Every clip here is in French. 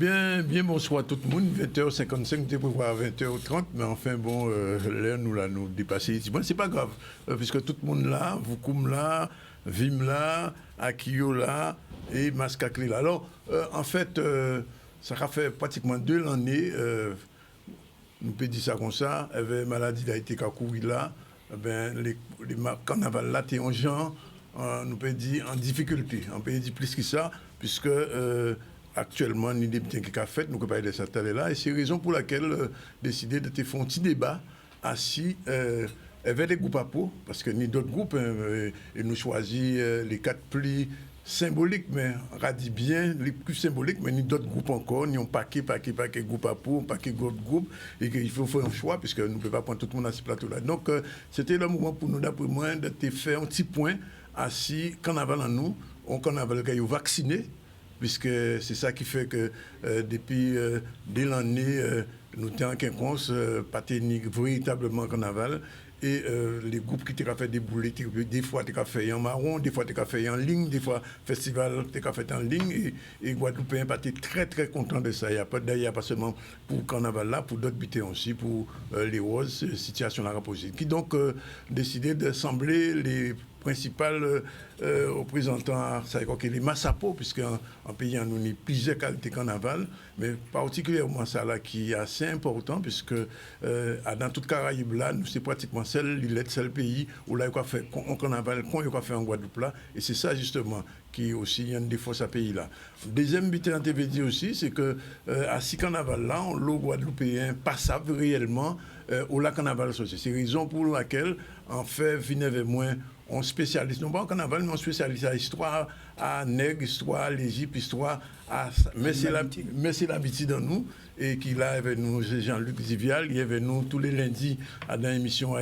Bien bonsoir tout le monde. 20h55, tu peux voir 20h30, mais enfin bon, l'heure nous dépasser. Bon, c'est pas grave, puisque tout le monde là, Voukoum là, Vim là, Akio là, et Maskakli là. Alors, en fait, ça a fait pratiquement 2 années, nous peut dire ça comme ça, avec maladie d'Haïti Kakouri là, ben, les carnavals là, t'es en gens, nous peut dire en difficulté. On peut dire plus que ça, puisque actuellement, ni des petits qui ont fait, nous ne pouvons pas aider cette année-là. Et c'est la raison pour laquelle décidé de te faire un petit débat assis avec les groupes à peau, parce que ni d'autres groupes, et nous choisissons les 4 plus symboliques, mais on dit bien les plus symboliques, mais ni d'autres groupes encore, ni un paquet groupes à peau, un paquet d'autres groupes, et qu'il faut faire un choix, puisque nous ne pouvons pas prendre tout le monde à ce plateau-là. Donc, c'était le moment pour nous, d'après moi, de te faire un petit point assis, carnaval en nous, on carnaval qui est vacciné, puisque c'est ça qui fait que depuis dès l'année, nous sommes en quinconce, pas véritablement carnaval. Et les groupes qui t'ont fait débouler, des fois t'ont fait en marron, des fois t'ont fait en ligne, des fois festival t'ont fait en ligne. Et Guadeloupéens pas très très contents de ça. Il n'y a pas d'ailleurs pas seulement pour le carnaval là, pour d'autres butins aussi, pour les roses, situation là reposée. Qui donc décidé d'assembler les principal représentant, ça veut dire que les Massapo, puisqu'en pays, nous avons plusieurs qualités carnaval, mais particulièrement ça là qui est assez important, puisque dans toute Caraïbe là, c'est pratiquement seul pays où là, il y a fait un carnaval, qu'on a fait en Guadeloupe là, et c'est ça justement qui est aussi une des forces à pays là. Deuxième but en TV dit aussi, c'est que à ce carnaval là, le Guadeloupéen passable réellement au lac carnaval social. C'est la raison pour laquelle, en fait, venez avec moi, on spécialiste, non pas en carnaval, mais on spécialiste à l'histoire, à Nègre, histoire à l'Égypte, histoire à... Mais c'est l'habitude dans nous, et qui là avec nous, Jean-Luc Zivial, il est avec nous tous les lundis à dans l'émission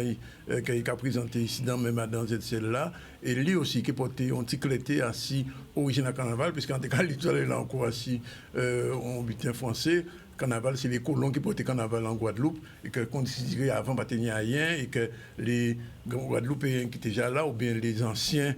qu'il a présenté ici dans même dans cette celle-là, et lui aussi qui portait un petit clété assis original carnaval, puisqu'en tout cas, l'histoire est là encore assis en butin français. Carnaval, c'est les colons qui portaient carnaval en Guadeloupe et que considéré avant pas tenir rien et que les Guadeloupéens qui étaient déjà là ou bien les anciens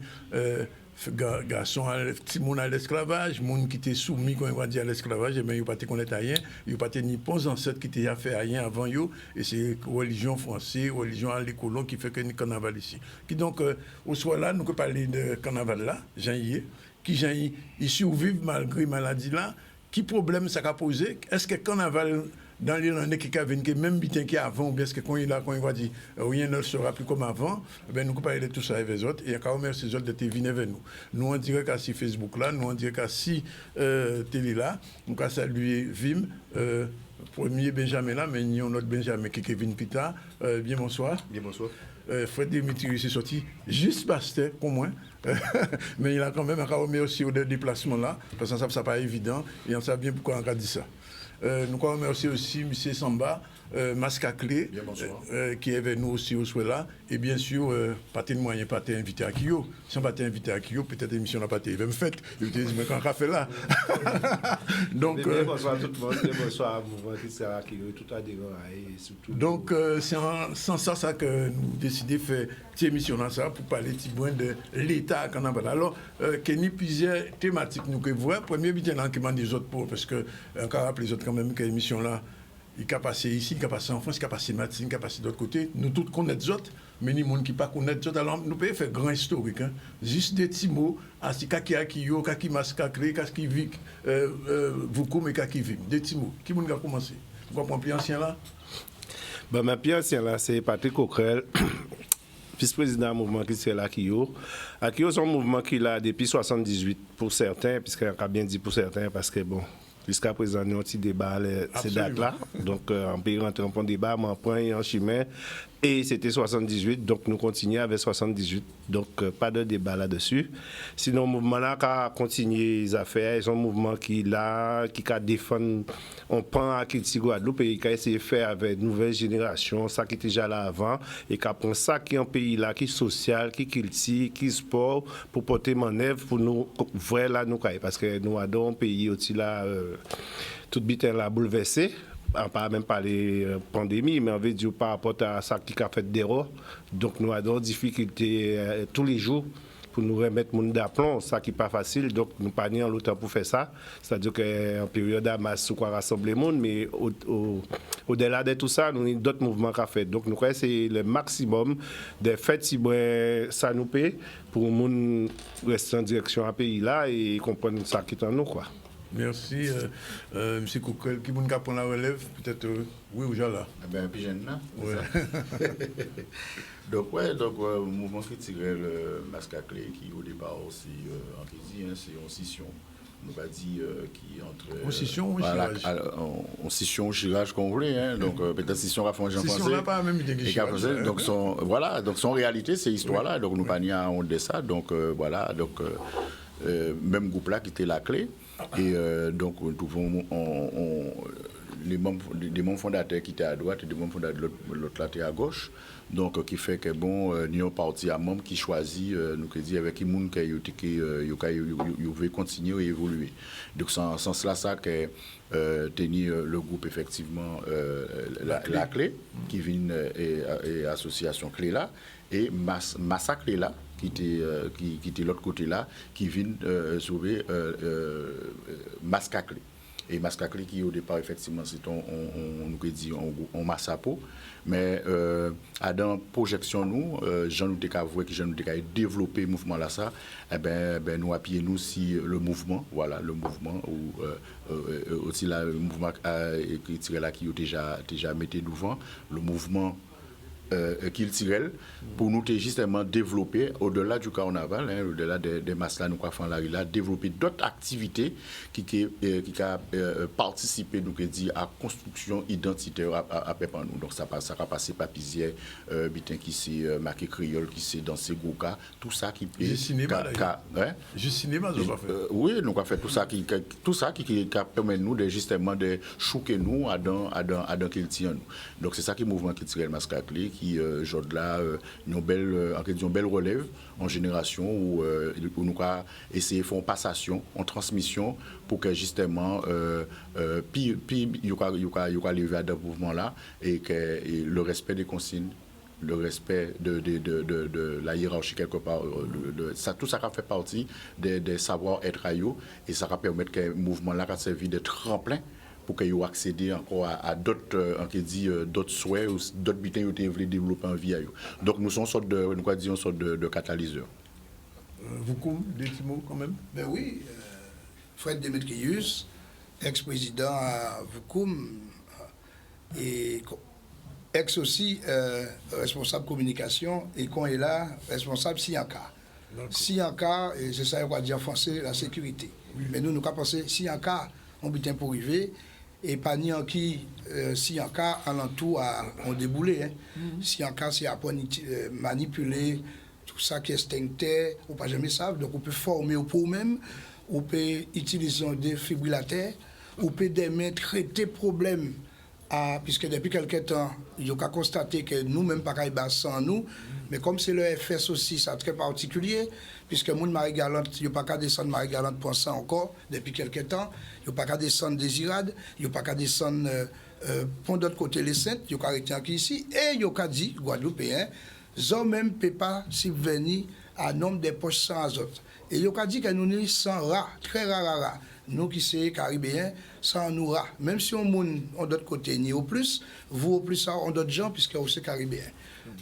garçons, petits monde à l'esclavage, monde qui étaient soumis quand on va dire à l'esclavage, mais ils pas connaître rien, ils pas ni bons ancêtres qui étaient fait rien avant eux et c'est religion française, religion à les colons qui fait que le carnaval ici. Qui donc au soir là, nous que parler de carnaval là, Jean-Yé, qui Jean-Yé, ils survivent malgré maladie là. Qui problème ça a posé? Est-ce que carnaval dans les années qui a vécu, même bien qu'il y a avant, ou bien est-ce que quand il va dire rien ne sera plus comme avant, ben nous parler de tout ça avec les autres et quand même ces autres de venir vers nous. Nous on dirait qu'à si Facebook là, nous on dirait qu'à si télé là, nous on saluer Vim. Premier Benjamin là, mais nous notre Benjamin qui est Kevin Pita. Bien bonsoir. Bien bonsoir. Fred Dimitri s'est sorti juste pasteur pour moi. Mais il a quand même remercié au déplacement là, parce que ça n'est pas évident, et on sait bien pourquoi on a dit ça. Nous remercions aussi M. Samba, Maskakli, qui est avec nous aussi au soir là, et bien sûr, pas de moyen, pas invité à Kyo. Si on pas invité à Kyo, peut-être l'émission n'a pas été même faite. Je te dis, mais quand on a fait là. Donc, bonsoir à tout le monde, bonsoir à vous, Christian Kyo, tout à et surtout. Donc, c'est en sens ça que nous décidons de faire cette émission là, ça, pour parler de l'État à Carnaval. Alors, qu'il y a plusieurs thématiques nous que voyons. Premier, bien qui m'a des autres pour, parce que, encore rappelez les autres quand même, que l'émission là, il a passé ici, il a passé en France, il a passé en Martinique, il a passé d'autre côté. Nous tous connaissons les autres, mais les gens qui ne connaissent pas les autres. Alors, nous pouvons faire grand historique. Hein. Juste des petits mots, ainsi kaki akiyo, kaki maskakle, kaki vik, voukoum et kaki vim. Des petits mots. Qui va commencer? Vous comprenez plus ancien là? Ben, ma plus ancien là, c'est Patrick Coquerel, vice-président du mouvement Christian Akio. Akio, c'est un mouvement qu'il a depuis 1978 pour certains, puisqu'il a bien dit pour certains, parce que bon. Jusqu'à présent, nous avons un petit débat ces dates-là. Donc, on peut rentrer en débat, mais en point et en chemin. Et c'était 78, donc nous continuons avec 78. Donc, pas de débat là-dessus. Sinon, le mouvement-là a continué les affaires. Ils ont un mouvement qui a défendu, on prend à Kilti Guadeloupe et qui a essayé de faire avec une nouvelle génération, ça qui était déjà là avant, et qui apprend ça qui est un pays là, qui est social, qui est Kilti, qui est sport, pour porter mon œuvre, pour nous, vrai là, nous, parce que nous avons un pays aussi là, tout bitin là bouleversé. On ne peut même pas parler pandémie, mais on veut dire par rapport à ça qui a fait d'erreur. Donc nous avons des difficultés tous les jours pour nous remettre monde d'aplomb, ça qui n'est pas facile, donc nous pas ni en longtemps pour faire ça. C'est-à-dire qu'en période d'Amas, nous quoi rassembler monde, mais au-delà de tout ça, nous avons d'autres mouvements qu'à faire. Donc nous croyons que c'est le maximum de fêtes si ça nous paye pour nous rester en direction à pays là et comprendre ça qui est en nous, quoi. Merci. M. Coquerel, qui vous prend la relève, peut-être oui ou là. Eh bien, puis jeune là. Ouais. Donc, le mouvement qui tirait le masque à clé, qui au départ aussi, en dit, hein, c'est en scission. On va dire qui entre. En scission ou voilà, chirage? En scission ou chirage qu'on voulait. Hein, donc, peut-être scission à fond, j'en pensais. Scission, on n'a pas même idée que chirage. Donc, son réalité, c'est l'histoire-là. Donc, nous pas ni à honte de ça. Donc, voilà. Donc, même groupe-là qui était la clé. Et donc, nous trouvons des membres fondateurs qui étaient à droite et des membres fondateurs de l'autre côté à gauche. Donc, qui fait que, bon, nous, parti à membres qui choisit, nous, qui dit avec les gens qui veulent continuer et évoluer. Donc, sans cela, ça, que tenir le groupe, effectivement, la clé, qui vient et association clé là, et Massa clé là, qui était l'autre côté là, qui vient sauver Mascaclé. Et Mascaclé qui au départ effectivement c'est on Massapo, mais dans projection nous Jean nous avoué que Jean nous développer mouvement là ça, ben nous appuyons nous si le mouvement, voilà le mouvement ou aussi là le mouvement qui tire là qui déjà metté devant le mouvement qu'il tirait pour nous justement développer au-delà du carnaval, hein, au-delà des masses là nous faisons là, développer d'autres activités qui a participé donc dit à construction identitaire à Pépan nous. Donc ça va passer Papizière, bitin qui c'est marqué créole qui c'est dans ces groupes tout ça qui peut cinéma hein? Juste cinéma ça va faire. Oui, nous avons fait tout ça qui permet nous de justement de choquer nous à dans qu'il tient nous. Donc c'est ça qui mouvement qui tire le masque à clé qui là une belle relève en génération où nous avons essayé de faire une passation, en transmission pour que justement puis il y a arrivé à ce mouvement-là et que le respect des consignes, le respect de la hiérarchie quelque part, tout ça fait partie des savoir-être à eux et ça va permettre que le mouvement-là a servi de tremplin pour qu'ils aient accédé encore à d'autres souhaits ou d'autres buts qu'ils veulent développer en vie. Donc nous sommes une sorte de catalyseur. Vous, des petits mots quand même? Ben oui, Fred Demetrius, ex-président à Vukoum, et ex aussi responsable communication, et quand il est là, responsable Sianka. Sianka, et c'est ça qu'on va dire en français, la sécurité. Oui. Mais nous avons pensé Sianka, on butin pour arriver. Et pas ni en qui, si en cas, alentour on déboulé. Hein. Si en cas, c'est à manipuler tout ça qui est extincté, ou pas jamais ça. Donc, on peut former au pour même, on peut utiliser un défibrillateur, on peut traiter problème. Puisque depuis quelques temps, il y a constaté que nous-mêmes, pas qu'à sans nous, mais comme c'est le FS aussi, c'est très particulier, puisque moun Marie-Galante, il n'y a pas qu'à descendre Marie-Galante pour ça encore, depuis quelques temps, il n'y a pas qu'à descendre Désirade, il n'y a pas qu'à descendre pour d'autre côté les Saintes, il n'y a qu'à arrêter ici, et il y a qu'à dire, Guadeloupéen, ils même ne peuvent pas subvenir à nombre de poches sans azote. Et il y a qu'à dire que nous sommes sans rats, très rares. Nous qui sommes caribéens, sans nous rats. Même si on d'autre côté, ni au plus, vous au plus, on d'autres gens, puisque vous êtes caribéens.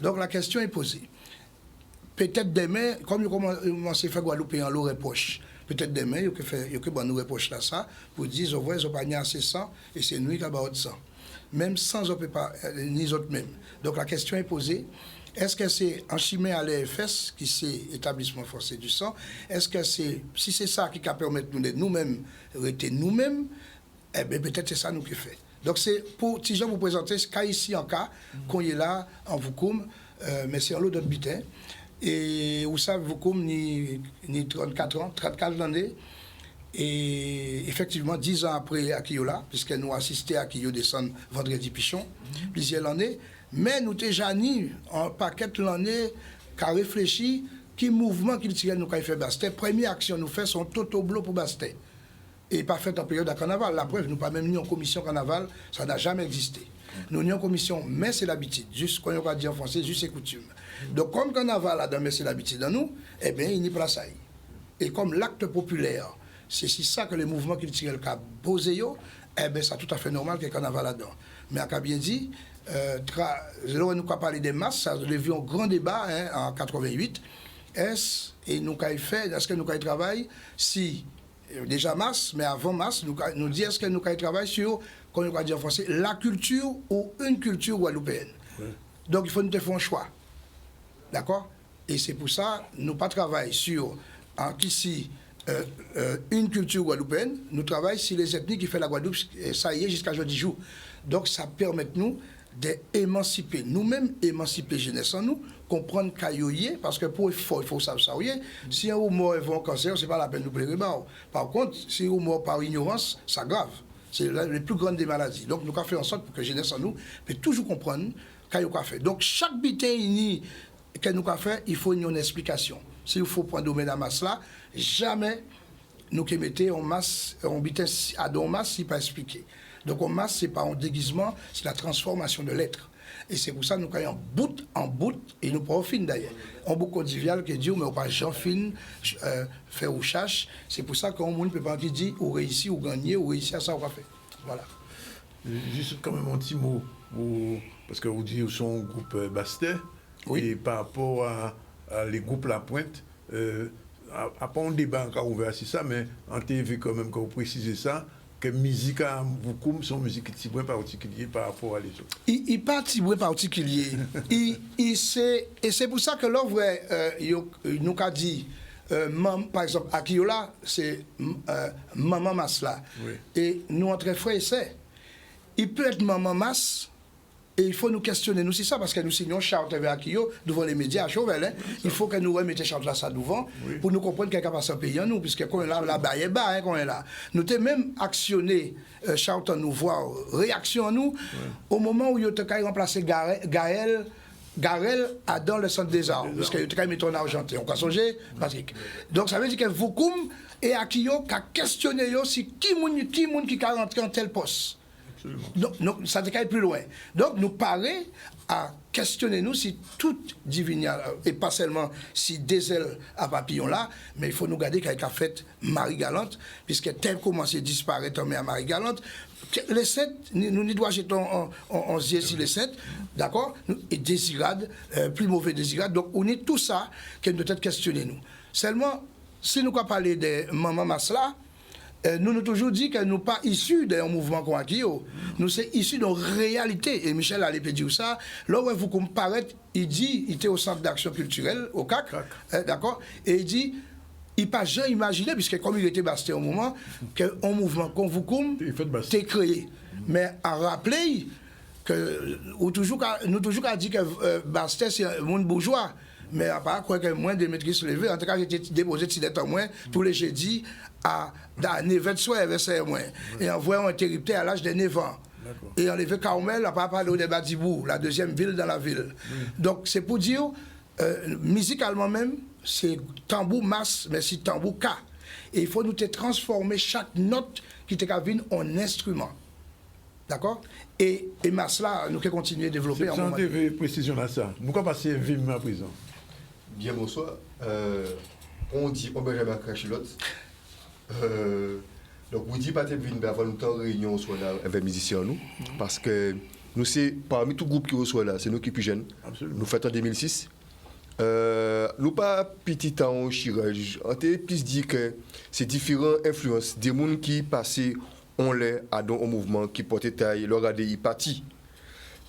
Donc la question est posée. Peut-être demain, comme nous commençons à faire Guadeloupéen, l'eau reproche. Peut-être demain, il y a nous reproche là ça, pour dire, ils ont pas assez sang, et c'est nous qui avons sang. Même sans, on peut pas, ni autres même. Donc la question est posée. Est-ce que c'est en chimie à l'EFS, qui c'est établissement forcé du sang, est-ce que c'est, si c'est ça qui va permettre nous-mêmes, rester nous-mêmes, eh bien peut-être c'est ça nous qui fait. Donc c'est pour, si je vous présenter, ce cas ici en cas, qu'on est là, en Vukoum, mais c'est en l'eau d'autres butins. Et vous savez, Vukoum, ni 34 ans, 34 années, et effectivement, 10 ans après Akiola, puisque nous assisté à Akio descendre vendredi pichon, plusieurs années, mais nous déjà ni en paquet l'année qui a réfléchi qui mouvement qu'il tire nous fait Bastet. Première action nous fait son toto-blo pour Bastet. Et pas fait en période de carnaval. La preuve, nous pas même mis en commission carnaval, ça n'a jamais existé. Nous avons une commission, mais c'est l'habitude. Juste, quand on va dire en français, juste et coutume. Donc, comme carnaval là-dedans, mais c'est l'habitude dans nous, eh bien, il n'y a pas ça. Et comme l'acte populaire, c'est ça que le mouvement culturel a posé, eh bien, c'est tout à fait normal qu'il y ait carnaval là-dedans. Mais à bien dit, là où nous avons parlé des masses, ça a levé un grand débat en 88. Est-ce que nous avons travaillé si, déjà masse, mais avant masse, nous disons est-ce que nous avons travaillé sur, comme on va dire en français, la culture ou une culture guadeloupéenne. Oui. Donc il faut nous faire un choix. D'accord? Et c'est pour ça que nous ne travaillons pas sur ici, une culture guadeloupéenne, nous travaillons sur les ethnies qui font la Guadeloupe, ça y est, jusqu'à jeudi jour. Donc ça permet nous d'émanciper, nous-mêmes émanciper jeunesse en nous, comprendre qu'il parce que pour il faut savoir ça. Si un humour est un cancer, ce n'est pas la peine de nous plairer. Par contre, si un humour par ignorance, c'est grave. C'est la plus grande des maladies. Donc nous avons fait en sorte pour que jeunesse en nous puisse toujours comprendre qu'il y a fait. Donc chaque bitin que nous avons fait, il faut une explication. S'il faut prendre domaine à masse là, jamais nous qui mettons en masse, on bitin à don masse, si pas expliqué. Donc en masse, ce n'est pas un déguisement, c'est la transformation de l'être. Et c'est pour ça que nous croyons en bout, et nous prenons fin d'ailleurs. Un bout convivial qui dit, mais pas Jean fin, faire ou chache. C'est pour ça qu'on ne peut pas dire, ou réussir, ou gagner, ou réussir à ça, ou pas faire. Voilà. Juste quand même un petit mot, parce que vous dites que sont un groupe Bastet, oui. Et par rapport à les groupes La Pointe, à pas un débat encore ouvert sur ça, mais en TV quand même, quand vous précisez ça, que musique à beaucoup sont musique qui est particulier par rapport à les autres. Il n'est pas particulier. Et c'est pour ça que l'œuvre, nous a dit, par exemple, à Kiola, c'est Maman Masla. Oui. Et nous, entre frères et sœurs, il peut être Maman Mas. Et il faut nous questionner, nous, c'est ça, parce que nous signons charte avec Akio devant les médias à Chauvel. Hein. Il faut que nous remettions charte là ça devant pour nous comprendre qu'il y a pas pays en nous, puisque quand on est là, là-bas, il est bas, quand on est là. Nous avons même actionné charte en nous, voir réaction en nous, au moment où il a remplacé Gaël dans le centre des arts, parce qu'il a mis ton argenté. On peut songer, Patrick. Donc ça veut dire que Voukoum et Akio qui a questionné si qui a rentré en tel poste. Donc, ça décale plus loin. Donc, nous paraît à questionner nous si tout divinial, et pas seulement si des ailes à papillon là, mais il faut nous garder qu'elle a fait Marie Galante, puisque tel commence à disparaître à Marie Galante. Les 7, nous n'y doit jeter en yeux sur les 7, d'accord? Et désirade, plus mauvais désirade. Donc, on est tout ça qui doit être questionné nous. Seulement, si nous parlons de Maman Masla, nous nous toujours dit que nous ne sommes pas issus d'un mouvement comme Akio. Nous sommes issus d'une réalité. Et Michel allait dire ça. Là où vous comparez, il dit, il était au centre d'action culturelle, au CAC, d'accord? Et il dit, il n'a pas jamais imaginé, puisque comme il était Basté au moment, qu'un mouvement comme vous était créé. Mais à rappeler que nous toujours dit que Basté, c'est un monde bourgeois. Mais à part quoi que moins de maîtrises levées, en tout cas, j'étais déposé de silette en moins tous les jeudis à 9 soir, verset moins. Et envoyé un interrupteur à l'âge de 9 ans. Et enlevé Carmel, à part parler de Badibou, la deuxième ville dans la ville. Donc c'est pour dire, musicalement même, c'est tambour masse, mais c'est tambour K. Et il faut nous transformer chaque note qui te vient en instrument. D'accord? Et masse là, nous allons continuer à développer. C'est en TV précision là ça. Nous allons passer vivement à présent. Bien, bonsoir. On dit, on ne peut jamais cacher l'autre. Donc, vous dites pas que vous avant nous temps réunion soit là avec les musiciens, nous, parce que nous, c'est parmi tous les groupes qui sont là, c'est nous qui sommes plus jeunes. Absolument. Nous faisons en 2006. Nous pas petit temps au chirage. On peut plus dire que c'est différentes influences des gens qui passaient on l'est à un mouvement qui portait taille, leur a des partis.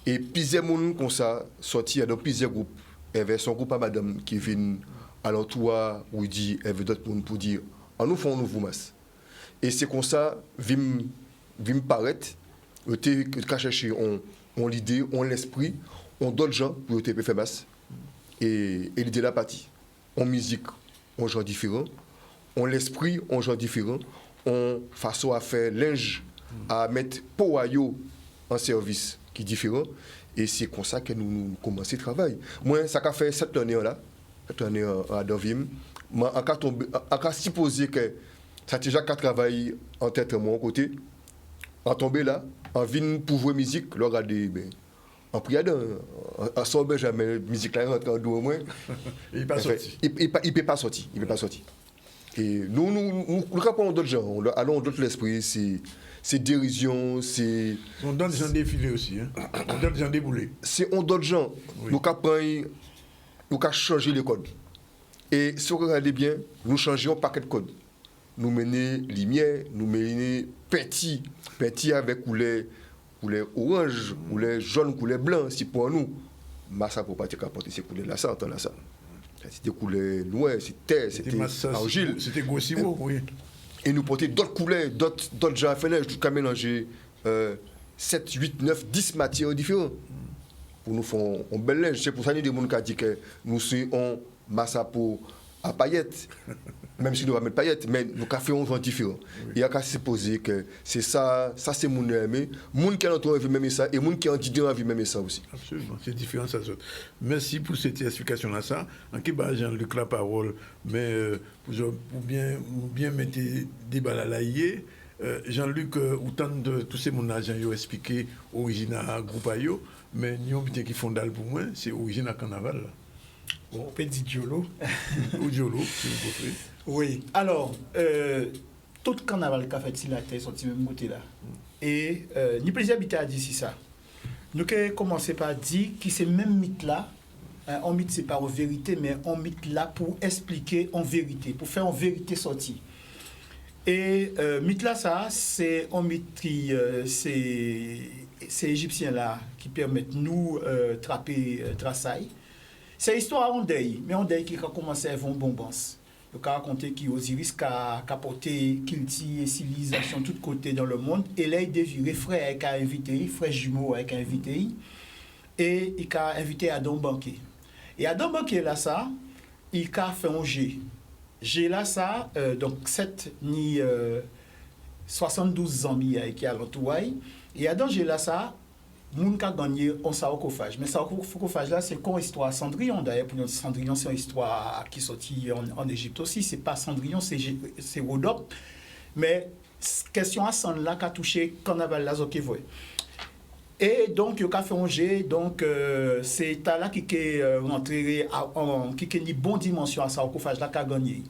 Et plusieurs gens comme ça sortis dans plusieurs groupes. Il y avait son groupe à madame qui vient à l'entour où il dit, il y avait d'autres gens pour dire, en nous faisons un nouveau masse. Et c'est comme ça, vim paraître, on chercher on l'idée, on l'esprit, on d'autres gens pour te faire masse. Et l'idée la partie. En musique, on genre différent. On l'esprit, on genre différent. On façon à faire linge, à mettre Powayo en service qui est différent. Et c'est comme ça que nous commençons le travail. Moi, ça a fait 7 années là, 7 années à Danvim. On a supposé que ça a déjà travaillé en tête de mon côté. En tombé là, en vin pour jouer musique, le regarder, ben, en prière, en sort Benjamin, musique là, rentre en dos au moins. Il n'est pas sorti. Il ne peut pas sortir. Il peut pas sortir. Et nous rappelons d'autres gens, allons d'autres l'esprit, c'est dérision, c'est. On donne des gens défilés aussi, hein. On donne des gens déboulés. C'est on d'autres gens. Oui. Nous avons changé les codes. Et si vous regardez bien, nous changeons un paquet de codes. Nous menons lumière, nous menons petit avec couleur orange, couleur jaune, couleur blanc, si pour nous. Massa pour pas te capoter, c'est couleur là, ça, entend là ça. C'était couleur noire, c'était terre, c'était argile. C'était Gossibo, oui. Et nous porter d'autres couleurs, d'autres genres à faire, jusqu'à mélanger 7, 8, 9, 10 matières différentes. Pour nous faire un bel linge. C'est pour ça que nous avons dit que nous sommes massa pour à paillettes. Même si nous allons mettre paillettes, mais nous avons fait un genre différent. Il y a qu'à supposer que c'est ça c'est mon aimé. Moun qui a envie même ça, et moun qui a envie même ça aussi. Absolument, c'est différent ça. Merci pour cette explication-là. Ça, en qui bat Jean-Luc la parole, mais pour bien mettre des débats à l'aïe, Jean-Luc, autant de tous ces mondes agents ont expliqué l'origine à groupe Ayo, mais nous avons qui fondal pour moi, c'est l'origine à Carnaval. Là. Bon, on peut dire Diolo. Ou Diolo, si vous préférez. Oui, alors, tout Carnaval qu'a fait la tête sorti même côté là. Et ni plaisir habité à dire ça. Nous avons commencé par dire que c'est même mythe là. On mythe c'est pas en vérité, mais on mythe là pour expliquer en vérité, pour faire en vérité sortir. Et mythe là, ça, c'est un mythe qui, c'est égyptien là, qui permettent nous trapper traçailles. C'est l'histoire en deuil, mais en deuil qui a commencé à avoir un bon bombance. Le cas raconté qu'Osiris a porté Kilti et civilisation de tous côtés dans le monde. Et là, il déviré frère avec un invité, frère jumeau avec un invité. Et il a invité Adam Banquet. Et Adam Banquet, là, ça, il a fait un G. G, là, ça, donc 7 ni 72 ans qui a l'entourage. Et Adam, G, là, ça, moun ka gagné en sarcophage. Mais sarcophage là, c'est quoi histoire Cendrillon d'ailleurs. Pour nous, Cendrillon, c'est une histoire qui est sortie en Égypte aussi. C'est pas Cendrillon, c'est Rhodope. Mais question à Cendrillon là qui a touché Carnaval là, ok, voyez. Et donc, il a fait un jet. Donc, c'est là qui est rentré, qui est une bonne dimension à sarcophage là qui a gagné.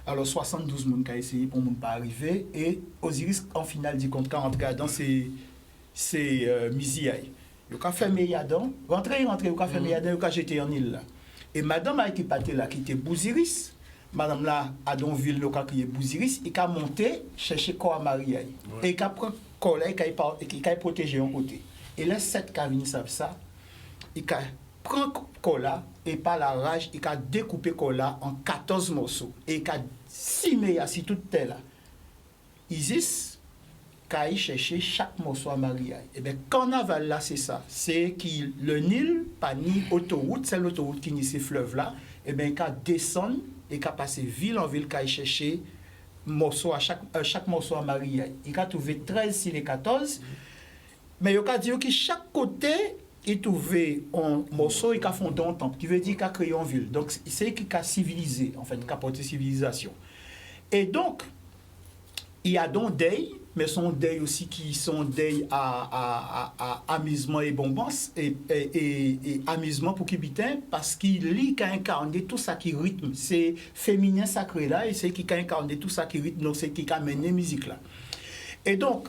Alors, 72 moun qui a essayé pour ne pas arriver. Et Osiris, en finale, dit qu'on a entré dans c'est Misiaï. Il a fermé Yadon, rentré, il a fermé Yadon, il a jeté en île là. Et madame a été patée là, qui était Bouziris, madame là, à Donville, le cas qui est Bouziris, il a monté, chercher quoi à Mariaï. Et il a pris quoi là, il a protégé un côté. Et là, 7 cabines savent ça, il a pris quoi là, et par la rage, il a découpé quoi là en 14 morceaux. Et il a simé assis toute telle là. Isis, il chercher chaque morceau à Maria. Et bien, Carnaval là, c'est ça. C'est que le Nil, pas ni autoroute, c'est l'autoroute qui nie ces fleuves-là. Et bien, il descend et il passe ville en ville, il chercher morceau à chaque morceau à Maria. Il a trouvé 13 sur les 14. Mais il a dit que chaque côté, il trouvait un morceau et a fondé un temple, qui veut dire qu'il a créé une ville. Donc, c'est qu'il a civilisé, en fait, qu'il a porté civilisation. Et donc, il y a donc deuil, mais son deuil aussi qui sont deuil à amusement et bonbons et amusement pour Kibitin parce qu'il lit qui a incarné tout ça qui rythme. C'est féminin sacré là et c'est qui a incarné tout ça qui rythme, donc c'est qui a mené musique là. Et donc,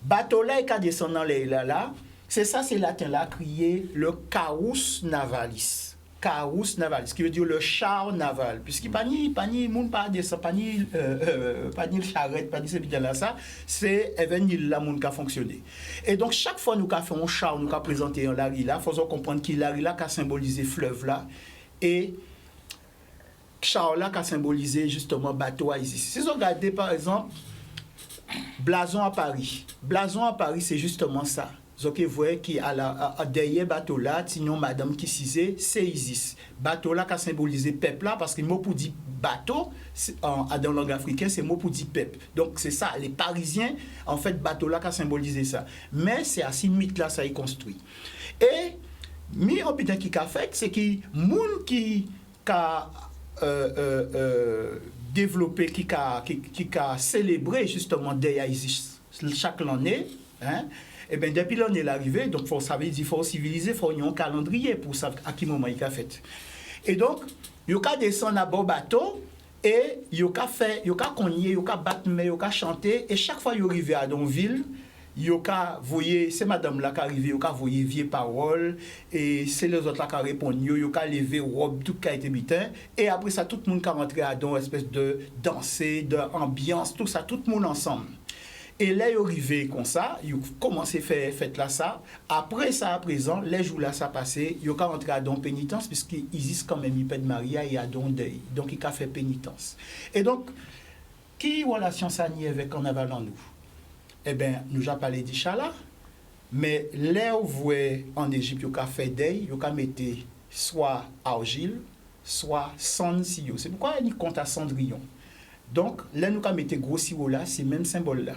bateau là et qui a descendu dans les là, c'est ça, c'est latin là, crié le carus navalis. Carus navalis, qui veut dire le char naval, puisqu'il n'y a pas ni moun pas descend, pas ni charrette, pas ni c'est bien là ça, c'est événement là moun qui a fonctionné. Et donc chaque fois nous avons fait un char, nous avons présenté un lari là, faisons comprendre qu'il lari là qui a symbolisé fleuve là, et char là qui a symbolisé justement bateau à ici. Si vous regardez par exemple Blason à Paris c'est justement ça. Donc, vous voyez qu'il y a derrière bateau là, sinon madame qui disait, c'est Isis. Bateau là qui a symbolisé peuple là, parce que le mot pour dire bateau, dans la langue africaine, c'est le mot pour dire peuple. Donc, c'est ça, les Parisiens, en fait, bateau là qui a symbolisé ça. Mais c'est assez mythe là, ça est construit. Et, mi hôpital qui a fait, c'est que moun qui a développé, qui a célébré justement derrière Isis chaque année, hein, Eh bien, depuis là, on est arrivé, donc il faut civiliser, il faut un calendrier pour savoir à quel moment il a fait. Et donc, il y a descendre à bord bateau, et il y a fait, il y a cogné, il y a battu, il y a chanté, et chaque fois qu'il arrive à Donville, c'est madame là qui arrive, il a voyé vieille parole, et c'est les autres là qui répondent, il a levé robe, tout qui a été bitin, et après ça, tout le monde qui rentré à une espèce de danser, d'ambiance, tout ça, tout le monde ensemble. Et là, il est arrivé comme ça, il a commencé à faire fête là ça. Après ça, à présent, les jours là, ça passé, il a rentré à don pénitence, puisqu'il existe quand même, il peut de Maria et à don deuil. Donc, il a fait pénitence. Et donc, qui relation ça n'y avec carnaval en nous? Eh bien, nous avons parlé d'Ichala, mais là où vous voyez en Égypte, il a fait deuil, il a mis soit argile, soit cendre. C'est pourquoi il compte à Cendrillon. Donc, là, nous avons mis gros sirop là, c'est le même symbole là.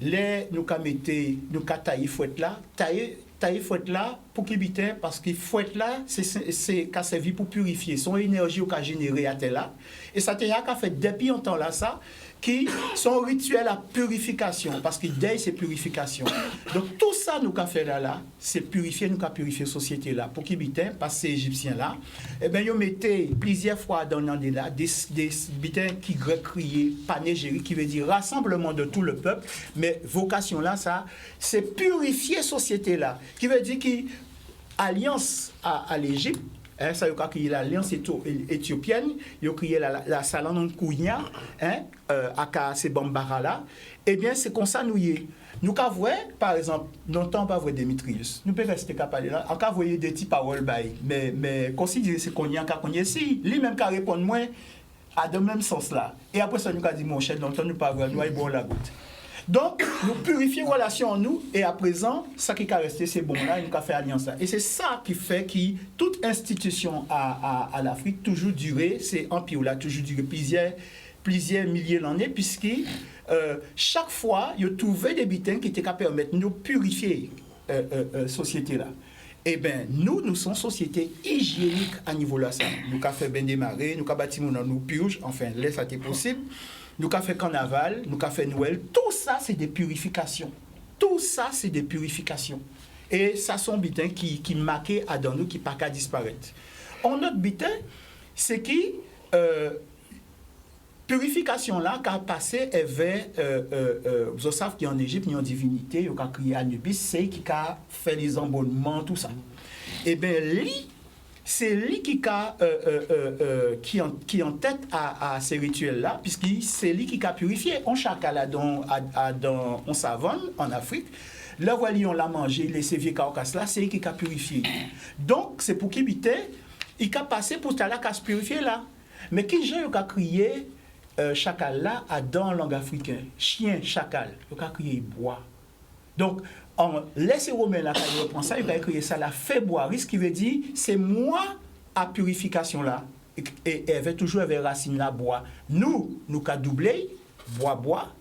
Là, nous avons taillé fouette là, taillé fouette là pour qu'il bite, parce que fouette là, c'est qu'a servi pour purifier. Son énergie qu'a généré à tel là. Et ça t'a fait depuis longtemps là ça, qui sont rituels à purification, parce que deuil c'est purification. Donc tout ça nous qu'a fait là, c'est purifier, nous qu'a purifié la société là. Pour qu'ils bitaient, parce que ces Égyptiens là, eh bien ils mettaient plusieurs fois dans l'année là des bitins qui grec criaient panégyrie, qui veut dire rassemblement de tout le peuple, mais vocation là ça, c'est purifier la société là, qui veut dire que alliance à l'Égypte. Ça y a créé l'alliance éthiopienne, il y a créé la Salon Kounia, à ces Bambara là. Eh bien, c'est comme ça nous y est. Nous avons vu, par exemple, longtemps pas voir Démétrius. Nous pouvons rester capable là. On a vu des petites paroles, mais considérer c'est qu'on y a si, lui-même qui répond moins à de même sens là. Et après ça, nous avons dit, mon cher, longtemps nous pas voir, nous avons bon la goutte. Donc, nous purifions la relation en nous, et à présent, ça qui est resté, c'est bon là, nous avons fait alliance là. Et c'est ça qui fait que toute institution à l'Afrique toujours duré, c'est empire là, toujours duré plusieurs milliers d'années, puisque chaque fois, il y a trouvé des bitins qui étaient capables de permettre de purifier la société là. Eh bien, nous sommes société hygiénique à niveau là. Ça. Nous avons fait bien démarrer, nous avons bâti nos purges, enfin, là, ça était possible. Nous avons fait carnaval, nous avons fait Noël. Tout ça, c'est des purifications. Tout ça, c'est des purifications. Et ça sont des bitins qui marquent à dans nous, qui ne pas qu'à disparaître. En autre bitin, c'est qui purification là, qui a passé vers, vous savez qu'il y a en Égypte, il y a une divinité, il y a crié Anubis, c'est qui a fait les embonnements, tout ça. Eh bien, lui, c'est lui qui en tête à ces rituels-là, puisque c'est lui qui a purifié. On chacal en savane, en Afrique. Là, voilà, on l'a mangé, les séviers carcasses là, c'est lui qui a purifié. Donc, c'est pour qu'il bitait, il a passé pour ça là, qui a se purifié là. Mais qui j'ai a crié chacal là, dans la langue africaine, chien, chacal, il a crié bois. Donc, laissez Romain là, quand il reprend ça, il va écrire ça, la fait boire, ce qui veut dire, c'est moi à purification là, et elle va toujours avec racine là, bois. Nous qu'à doubler, bois,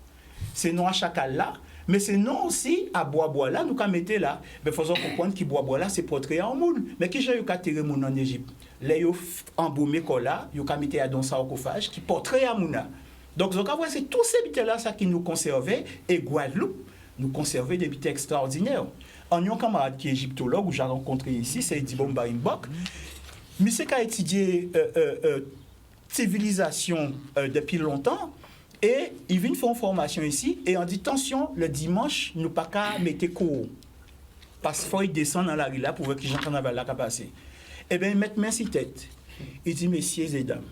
c'est non à chacal là, mais c'est non aussi à bois là, nous qu'à mettre là. Mais faisons comprendre que bois là, c'est portrait en moule. Mais qui j'ai eu qu'à tirer mon en Égypte? Là, il y a embaumé là, il y a qu'à mettre à dans sarcophage, qui portrait à mouna. Donc, c'est tous ces bits là, ça qui nous conservait, et Guadeloupe, nous conserver des bits extraordinaires. En un camarade qui est égyptologue, que j'ai rencontré ici, c'est Dibomba Mbok. Monsieur qui a étudié civilisation depuis longtemps, et il vient faire une formation ici, et on dit, attention, le dimanche, nous pas qu'à mettre cours. Parce qu'il faut descendre dans la rue là pour voir qui j'en carnaval là qu'à passer. Eh bien, il met main sur tête. Il dit, messieurs et dames,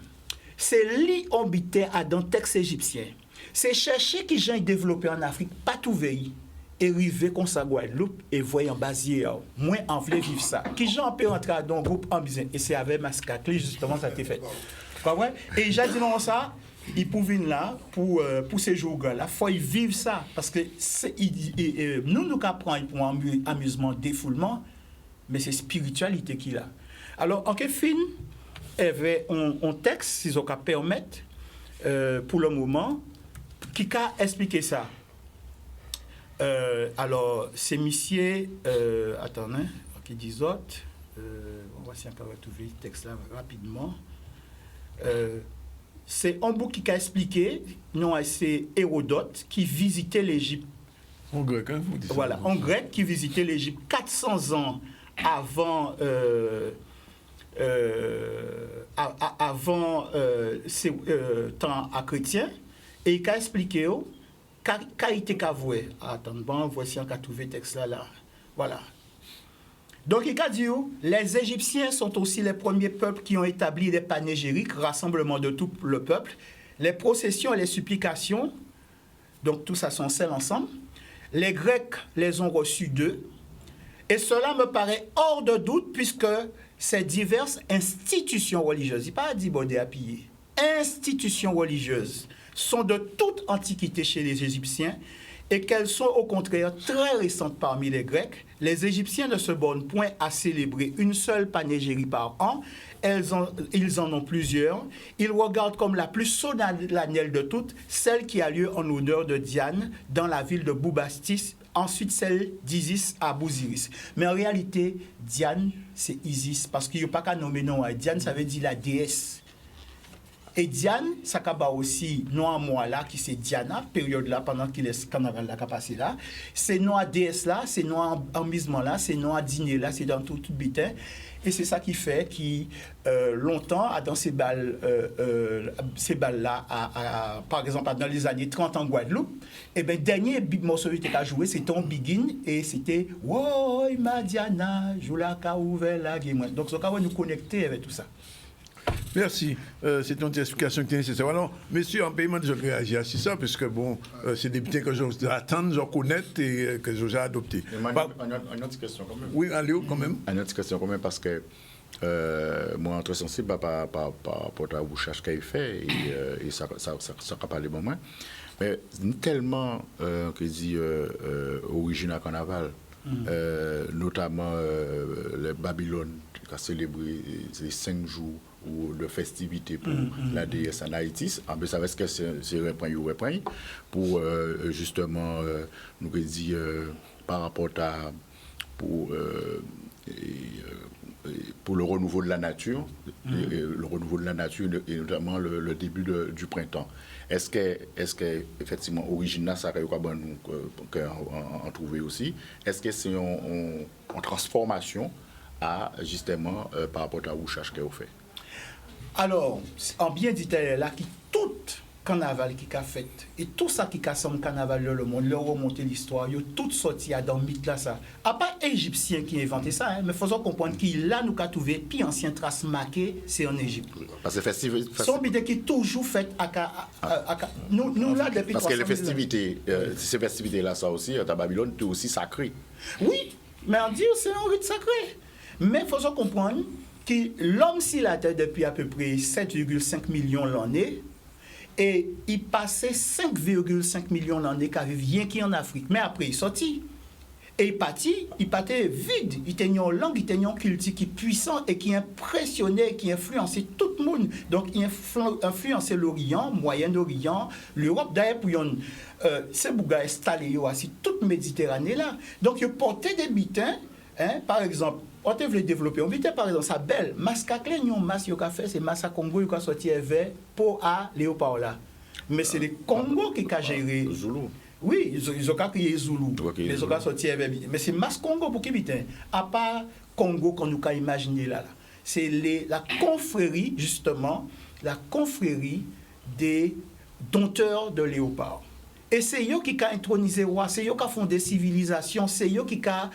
c'est lui qui habitait à dans le texte égyptien. C'est chercher qui j'ai développé en Afrique, pas tout veille, et arriver comme ça Guadeloupe, et voyant basier, moins en voulait vivre ça. Qui j'ai peut rentrer dans un groupe en business, et c'est avec Mascaclé, justement, ça a été fait. Et j'ai dit non, ça, il pouvait venir là, pour ces jours-là, il faut vivre ça, parce que nous apprenons pour amusement, défoulement, mais c'est spiritualité qu'il a. Alors, en quel film, il y avait un texte, si on peut permettre, pour le moment, qui a expliqué ça. Alors, c'est monsieur, attendez, qui dit autre, on va essayer de retrouver le texte là rapidement. C'est un bout qui a expliqué, non, c'est Hérodote qui visitait l'Égypte En grec, hein, vous dites ça. Voilà, en grec qui visitait l'Égypte 400 ans avant ces temps à chrétien, et il a expliqué qu'a été cavoué. Attends, bon, voici un cas trouvé texte là. Voilà. Donc il a dit, les Égyptiens sont aussi les premiers peuples qui ont établi des panégyriques, rassemblement de tout le peuple, les processions et les supplications, donc tout ça sont celles ensemble. Les Grecs les ont reçus d'eux. Et cela me paraît hors de doute puisque ces diverses institutions religieuses, il n'est pas dit bodé à piller, institutions religieuses sont de toute antiquité chez les Égyptiens et qu'elles sont au contraire très récentes parmi les Grecs. Les Égyptiens ne se bornent point à célébrer une seule panégérie par an. Ils en ont plusieurs. Ils regardent comme la plus solennelle de toutes, celle qui a lieu en l'honneur de Diane dans la ville de Boubastis, ensuite celle d'Isis à Bouziris. Mais en réalité, Diane, c'est Isis, parce qu'il n'y a pas qu'à nommer non. Diane, ça veut dire la déesse. Et Diane, ça a aussi non à moi là, qui c'est Diana, période là, pendant qu'il est carnaval là, qui a passé là. C'est non à déesse là, c'est non à amusement là, c'est non à dîner là, c'est dans tout bitin. Et c'est ça qui fait que longtemps, dans ces balles-là, par exemple, dans les années 30 en Guadeloupe, et bien, le dernier morceau qui était à jouer, c'était en Begin, et c'était « Woy, ma Diana, joue la ka ouvert la game ». Donc, ça va nous connecter avec tout ça. Merci. C'est une explication qui est nécessaire. Alors, messieurs, en paiement, je réagis à ça, parce que bon, c'est des butins que j'attends, je connais et que j'ai adopté. Une autre question quand même. Oui, allez, quand même. Une autre question quand même, parce que moi, très sensible par rapport à recherche qu'il fait, et ça a parlé de moi. Mais tellement que dit origine à carnaval, notamment le Babylone, qui a célébré les 5 jours de festivités pour la déesse en Haïti. Ça reste que c'est repris ou repris pour justement, nous dit par rapport à pour le renouveau de la nature, le renouveau de la nature et notamment le début du printemps. Est-ce que effectivement origine ça nous en trouver aussi? Est-ce que c'est en transformation à justement par rapport à la recherche qu'elle fait? Alors, en bien dit là, qui tout carnaval qui a fait, et tout ça qui a semblé carnaval dans le monde, leur remonter l'histoire, ils ont tout sorti dans le mythe là, ça. À part Égyptien qui a inventé ça, hein, mais il faut comprendre qu'il là nous a trouvé, puis ancien trace marqué, c'est en Égypte. Parce que festival. Son bidé qui est toujours fait nous là depuis. Parce que les festivités, ces festivités là, ça aussi, à Babylone, c'est aussi sacré. Oui, mais on dit c'est un rite sacré. Mais il faut comprendre que l'homme s'il a été depuis à peu près 7,5 millions l'année, et il passait 5,5 millions l'année qui vient qui en Afrique. Mais après, il sortit. Et il partait vide. Il était une langue, il était une culture qui est puissant et qui impressionnait, qui influençait tout le monde. Donc, il influençait l'Orient, Moyen-Orient, l'Europe. D'ailleurs, pour ces bougas installés aussi toute Méditerranée là. Donc, il portait des bitins, hein, par exemple. On te voulait développer. On bitait par exemple sa belle masque clé, non masque qui a fait, c'est masque Congo qui a sorti vers pour à léopard là. Mais c'est les Congo qui a géré. Zoulou. Oui, ils ont créé Zoulou. Les ont sorti vers. Mais c'est masque Congo pour qui bitait. À part Congo qu'on nous a imaginé là. C'est la confrérie justement, la confrérie des dompteurs de léopard. Et c'est eux qui ont intronisé roi, c'est eux qui ont fondé civilisation, c'est eux qui ont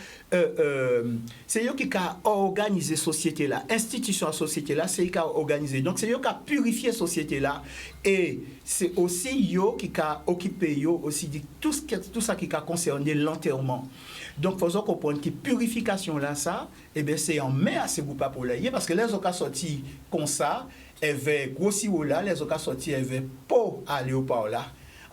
organisé société là, institution à société là, c'est eux qui ont organisé. Donc c'est eux qui ont purifié société là, et c'est aussi eux qui ont occupé aussi de tout ça qui a concerné l'enterrement. Donc il faut comprendre que purification là ça, eh bien c'est en mai à ces groupes pour l'ailleurs parce que les autres qui sorti comme ça, ils veulent grossir là, les autres qui sorti ils veulent pas aller au par là.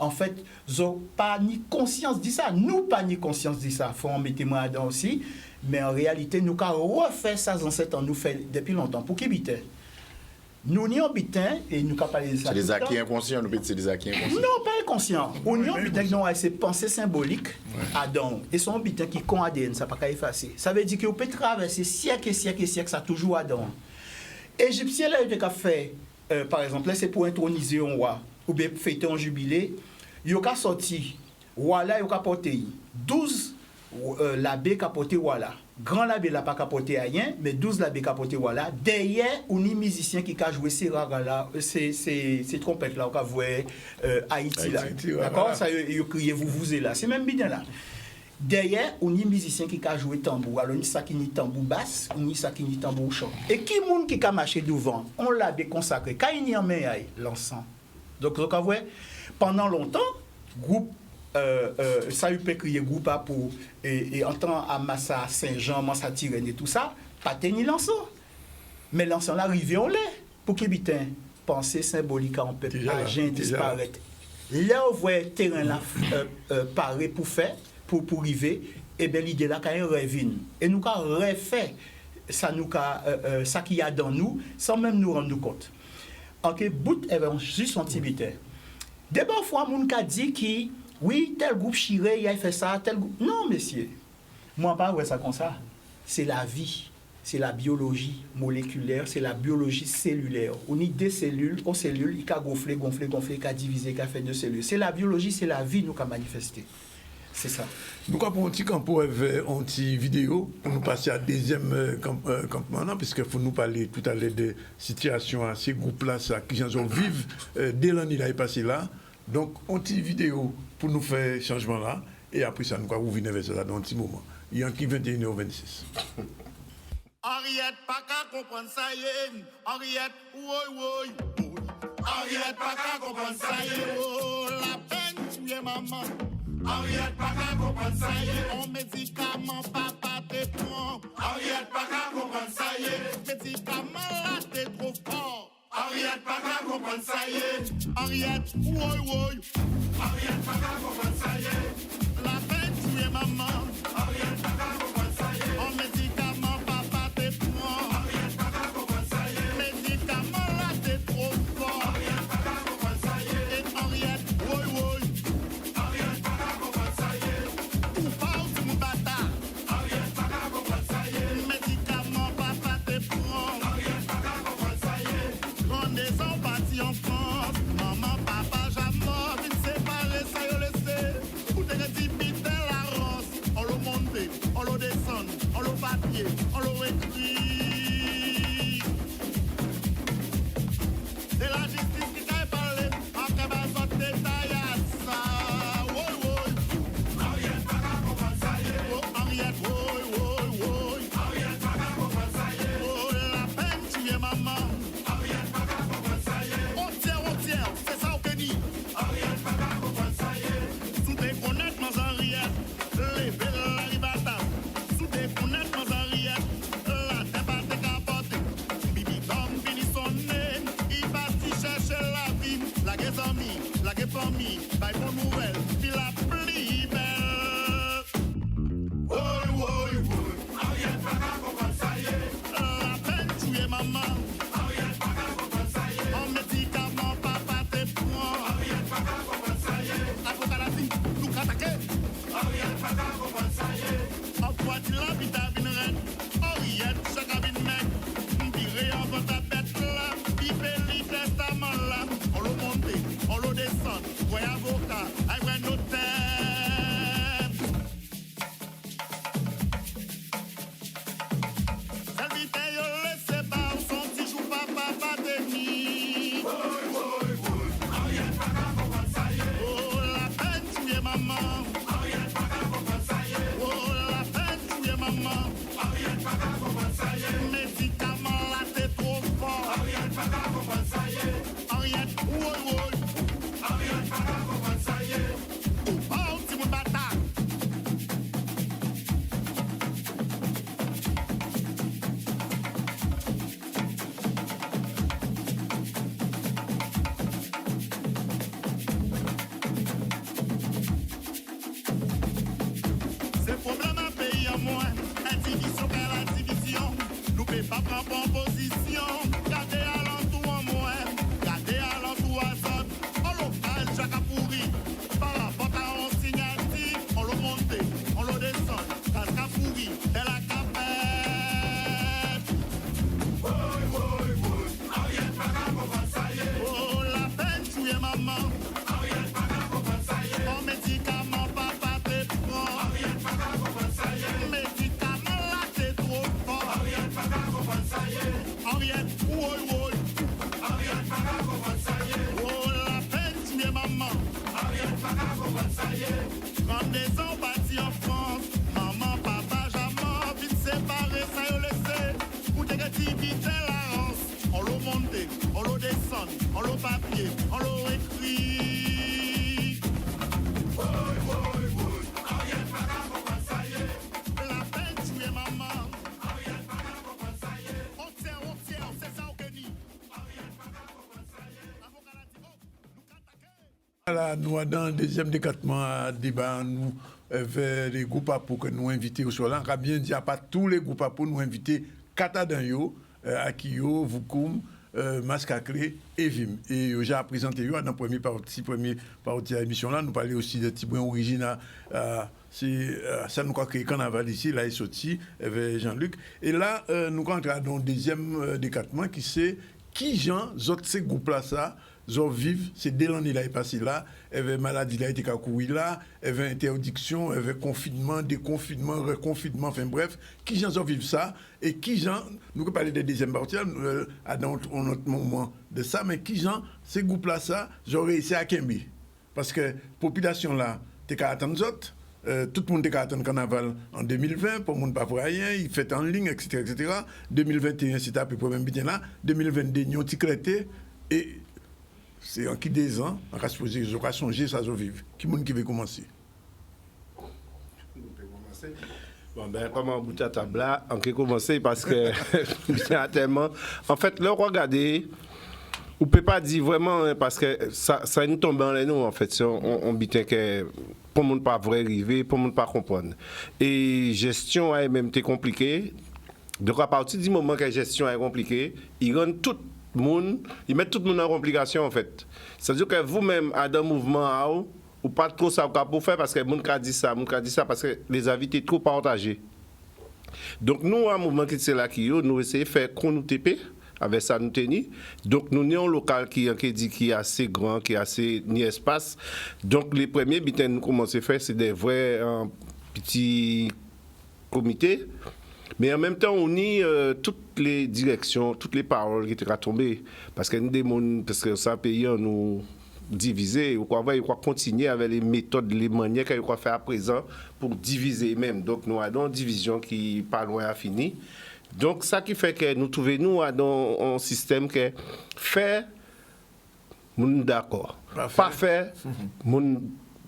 En fait, ils n'ont pas ni conscience de ça. Nous, pas ni conscience de ça. Il faut en mettre moi dedans aussi. Mais en réalité, nous avons refait ça dans cette temps, nous fait depuis longtemps. Pour qui bitait? Nous n'y en bitin et nous avons parlé de ça. C'est des acquis inconscients, nous c'est des acquis inconscients. Non, pas inconscients. On y en bitin qui ont ces pensées symboliques à don. Et son bitin qui con ADN, ça ne peut pas effacer. Ça veut dire qu'on peut traverser siècle et siècle et siècle, ça toujours à don. Égyptien, là, il a fait, par exemple, là, c'est pour introniser un roi ou bien fêter un jubilé. Il a sorti voilà, il a capoté 12 l'abbé capoté voilà. Grand l'abbé n'a pas capoté rien, mais 12 l'abbé capoté voilà. Derrière, on y musicien qui a joué ces ragas là, ces trompettes là, on a joué Haïti là. D'accord? Ça, il crié vous là. C'est même bien là. Derrière, on y musicien qui a joué tambour. Alors, on y ça qui ni tambour basse, on y ça qui ni tambour chant. Et qui monde qui a marché devant, on l'a consacré. Quand il y a un main, l'encens. Donc, vous voyez, pendant longtemps, groupe ça peut crier groupe pour et en temps à Massa Saint-Jean, Massa Tirène et tout ça, pas tenir l'encens. Mais l'encens là arrivé on l'est pour que bitin pensée symbolique on peut agent disparaître. Là on voit terrain là paré pour faire pour arriver et bien l'idée là quand revient et nous quand refait ça nous ça qu'il y a dans nous sans même nous rendre compte. OK, bout juste son petit bitin. D'abord fois mon ka dit qui oui, tel groupe Chiré, il a fait ça, tel groupe. Non, messieurs. Moi, pas ouais ça comme ça. C'est la vie. C'est la biologie moléculaire, c'est la biologie cellulaire. On a des cellules, aux cellules, il a gonflé, il a divisé, il a fait deux cellules. C'est la biologie, c'est la vie nous qui a manifesté. C'est ça. Nous avons un petit campo, une petite vidéo pour nous passer à deuxième campement, puisqu'il faut nous parler tout à l'heure de situation à ces groupes-là, qui vivent dès l'année là est passé là. Donc, une petite vidéo pour nous faire changement là, et après ça, nous allons revenir vers ça dans un petit moment. Il y a un qui 21h26. Henriette, pas qu'à comprendre ça, Henriette, oui. Henriette, pas qu'à comprendre ça, oh, la peine, tu es maman. Henriette, pas qu'à comprendre ça, on médicament, papa, t'es prend. Henriette, pas qu'à comprendre ça, médicament, là, t'es trop fort. Henriette, pas qu'à comprendre ça, Henriette, oui. Henriette, pas qu'à comprendre ça, la peine, tu es maman. Henriette, pas qu'à comprendre ça, on médicament, papa, t'es prend. Henriette, pas qu'à comprendre ça, médicament, là, t'es trop fort. Henriette, pas qu'à comprendre ça, et Henriette, oui. Henriette, pas qu'à comprendre ça, ou pas, ou tu me bâtard. Henriette, pas qu'à comprendre ça, médicament, papa, t'es prend. Henriette, pas qu'à comprendre ça, on est en parti en France. Maman, papa, j'ai mort, vite séparé, ça y est, laissé. Où t'es papier, on l'a écrit. Ariel pas qu'à comprendre ça y est. La peine tuer maman. Ariel pas qu'à comprendre ça y est. On tient, c'est ça au Kenny. Ariel pas qu'à comprendre ça y est. L'avocat l'a dit, nous attaquer. Voilà, nous, dans le deuxième département à débat, nous vers les groupes pour que nous invités au soir. On a bien dit, à pas tous les groupes pour nous inviter Katadanyo, Akio, Vukum, Mascaclé et Vim. Et j'ai présenté dans la première partie de l'émission là, nous parlons aussi de petits points originaux. Ça nous croit que Carnaval ici, là, il sorti avec Jean-Luc. Et là, nous rentrons dans le deuxième département qui c'est qui Jean, ces groupes-là, ça. Zor vivent, c'est dès l'année là est passé là, il y avait maladie là été courir là, il y avait interdiction, il y avait confinement, déconfinement, reconfinement, enfin bref, qui gens ont vivent ça et qui gens, nous pouvons parler des deuxième partie dans notre moment de ça, mais qui gens ces groupes là ça, j'aurais réussi à Kembi parce que population là, t'es qu'à attendre autres. Tout le monde est attendre le carnaval en 2020, pour le monde pas pour rien, il fait en ligne, etc. 2021, c'est à peu près même bien là. 2022, ils ont ticleté et c'est en qui des ans, on va supposer qu'ils ont changé, ça va vivre. Qui monde qui veut commencer? Bon, ben, comme on bout à table là, on peut commencer parce que il y a tellement. En fait, là, regardez, on ne peut pas dire vraiment, hein, parce que ça nous tombe en nous, en fait. On bitin que pour le monde pas vrai arriver, pour le monde pas comprendre. Et gestion a même été compliquée. Donc, à partir du moment que la gestion est compliquée, ils rendent tout ils mettent tout le monde en complication en fait. C'est-à-dire que vous-même, à un mouvement, ou pas trop ça pour faire parce que moun ka dit ça parce que les avis étaient trop partagés. Donc nous, un mouvement qui c'est là qui nous essayons de faire qu'on nous TP avec ça nous tenir. Donc nous avons un local qui est assez grand, qui est assez ni espace. Donc les premiers bitins nous commençons à faire c'est des vrais petits comités. Mais en même temps, on y toutes les directions, toutes les paroles qui étaient tombées. Parce que nous, parce que ça pays nous diviser, il faut continuer avec les méthodes, les manières qu'il faut faire à présent pour diviser même. Donc nous avons une division qui n'est pas loin à finir. Donc ça qui fait que nous trouvons nous dans un système qui fait, nous d'accord. Pas fait,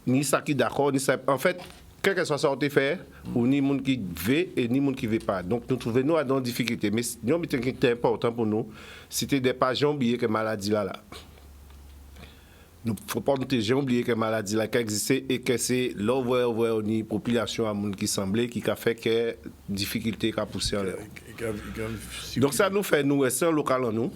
ni ça qui d'accord, ni ça. En fait, quel que soit ça qu'on fait, ou ni monde qui veut et ni monde qui veut pas. Donc nous trouvons nous dans difficulté. Mais nous ce qui était important pour nous, c'était de ne pas oublier que maladie là. Nous faut pas nous oublier que maladie là qui existait et que c'est l'ouvert une population à monde qui semblait qui a fait que difficulté qui a poussé en l'air. Donc ça nous fait nous rester local en nous.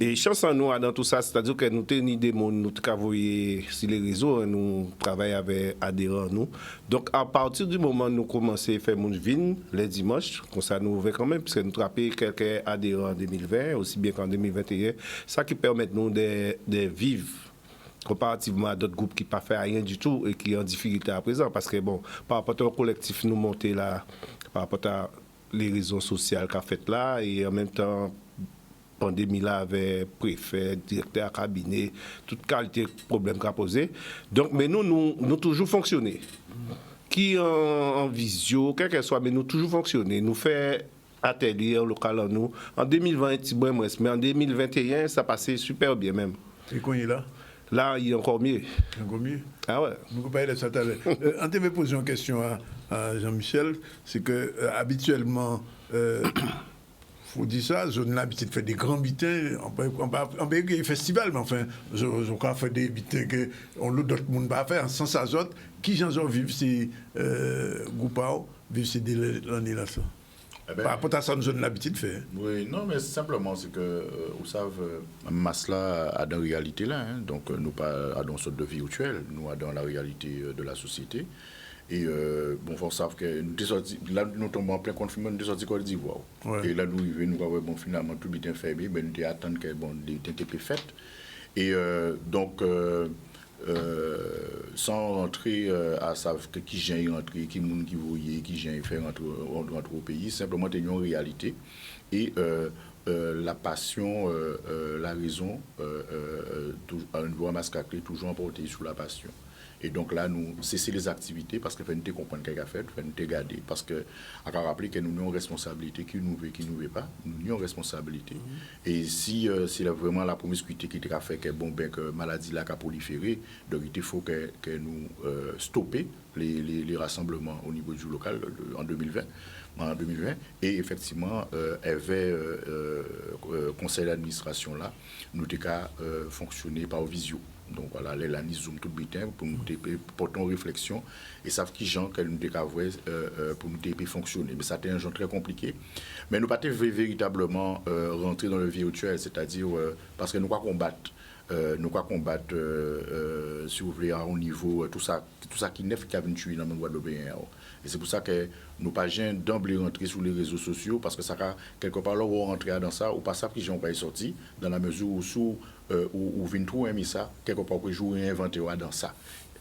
Et chance en nous dans tout ça, c'est-à-dire que nous tenons des mondes, nous travaillons sur les réseaux, nous travaillons avec adhérents nous. Donc à partir du moment où nous commençons à faire mon vin les dimanches, comme ça nous ouvre quand même, parce que nous travaillons quelques adhérents en 2020, aussi bien qu'en 2021, ça qui permet nous de vivre comparativement à d'autres groupes qui n'ont pas fait rien du tout et qui sont en difficulté à présent. Parce que bon, par rapport au collectif nous monter là, par rapport à les réseaux sociaux qu'a fait là, et en même temps, pandémie là avec préfet, directeur cabinet, toute qualité de problème qu'a posé. Donc, mais nous toujours fonctionner. Qui en visio, quel que soit, mais nous toujours fonctionner. Nous fait atelier local en nous. En 2020, mais en 2021, ça passait super bien même. Et quand il est là? Là, il est encore mieux. Encore mieux? Ah ouais. Nous pouvons parler de ça tout à l'heure. On t'avait posé une question à Jean-Michel, c'est que habituellement, faut dire ça, je n'ai l'habitude de faire des grands bitins, on peut des festivals, mais enfin, je crois faire des bitins que d'autres monde pas faire, sans ça, qui j'en vivent ces groupes, vivent ces l'année là ça. Par rapport à ça, nous avons l'habitude de faire. Oui, non, mais simplement, c'est que, vous savez, Masla a dans la réalité là, hein, donc nous pas dans une sorte de virtuel, nous dans la réalité de la société. Et bon, faut savoir que nous tombons en plein confinement, nous sommes sortis Côte d'Ivoire. Ouais. Et là, nous avons bon, finalement tout bien fait, mais nous attendons que bon, des TP faites. Et donc, sans rentrer à savoir qui j'ai rentré, qui monde qui voyait, qui j'ai fait rentrer au pays, simplement c'est une réalité. Et la passion, la raison, un niveau mascaclé toujours emporté sur la passion. Et donc là, nous cesser les activités parce que nous comprendre ce qu'il a fait, nous garder. Parce que, à rappeler que nous avons une responsabilité qui nous veut pas, nous avons une responsabilité. Et si c'est vraiment la promiscuité qui a fait que, que maladie là a proliféré, donc il faut que nous stoppions les rassemblements au niveau du local en 2020. Et effectivement, avait conseil d'administration là, nous avons fonctionné par visio. Donc voilà, les lanis zoom tout le temps pour nous porter une réflexion et savent qui gens que nous décavouer pour nous fonctionner. Mais ça a été un genre très compliqué. Mais nous pas véritablement rentrer dans le virtuel, c'est-à-dire parce que nous quoi combattre. Si vous voulez, à un niveau, tout ça qui n'est qui a venu tuer dans le Guadeloupe. Et c'est pour ça que nous pas jamais d'emblée rentrer sur les réseaux sociaux, parce que ça a quelque part là où on rentrer dans ça, ou pas ça qui j'en pas sorti, dans la mesure où sous ou vient tout aimer ça, quelque part que jouer inventer dans ça.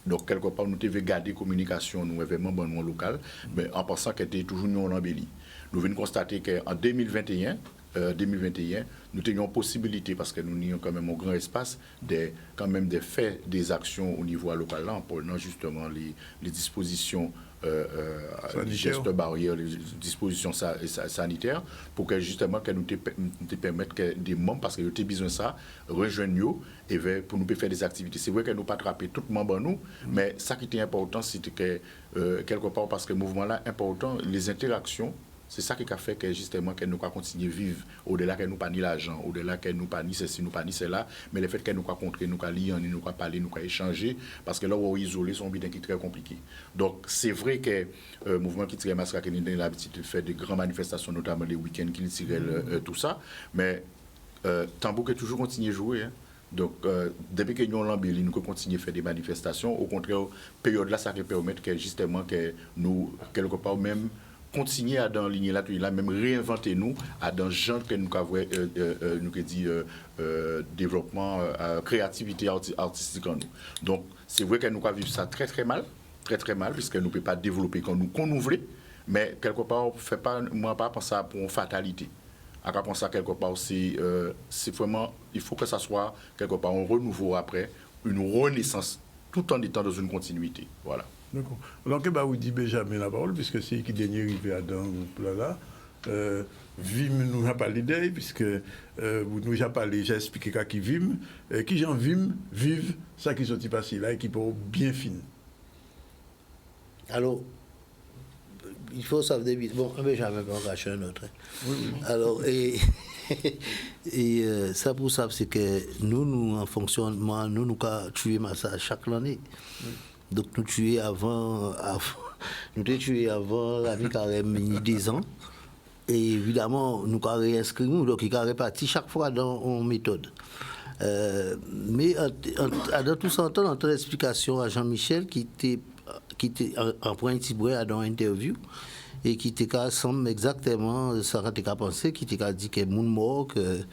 Donc quelque part nous devons garder communication nous événements bon local, mais en pensant qu'elle était toujours nous embelli. Nous venons constater qu'en 2021, nous tenions possibilité, parce que nous avons quand même un grand espace, de faire des actions au niveau local, là, en prenant justement les dispositions les gestes barrières, les dispositions sanitaires, pour que justement que nous te permettre que des membres, parce que nous avons besoin de ça, rejoignent nous et pour nous faire des activités. C'est vrai que nous pas attraper tout le monde nous, mais ça qui était important, c'était que quelque part, parce que le mouvement là important, les interactions. C'est ça qui a fait que justement que nous continuer à vivre au-delà que nous pas ni l'argent, au-delà que nous pas ni ceci, nous pas ni cela, mais le fait que nous rencontrer, nous lire, nous parler, nous échanger, parce que là où on est isolé, c'est un bilan qui est très compliqué. Donc c'est vrai que le mouvement qui tire Masra qui a l'habitude de faire de grandes manifestations, notamment les week-ends qui tirent tout ça, mais Tambour qui toujours continuer à jouer. Hein. Donc, depuis que nous avons l'embellie, nous continuons à faire des manifestations. Au contraire, période là, ça peut permettre que justement que nous, quelque part même, continuer à dans ligne là, même réinventer nous à dans gens que nous avons développement, créativité artistique en nous. Donc, c'est vrai que nous avons vécu ça très très mal, puisque nous ne pouvons pas développer quand nous voulons, mais quelque part, moi pas penser pour une fatalité. À penser quelque part, c'est vraiment, il faut que ça soit quelque part un renouveau après, une renaissance, tout en étant dans une continuité. Voilà. D'accord. Donc, vous dit Benjamin la parole, puisque c'est qui dernier arrivé à dans là. Vim nous a parlé d'elle, puisque vous nous a parlé, j'ai expliqué qui vim, qui j'en vivent, ça qui sont passés là, et qui peuvent bien fin. Alors, il faut savoir des bon, Benjamin va en cacher un autre. Oui. Alors, et ça pour ça, c'est que nous en fonctionnement, nous tuer massage chaque année. Oui. Donc nous tuons avant l'année carême 10 ans. Et évidemment, nous avons réinscrit, donc il a réparti chaque fois dans une méthode. Mais dans tout ce temps, notre explication à Jean-Michel, qui était en point dans une interview, et qui était ensemble exactement ça qu'il a pensé, qui était dit que les gens morts, que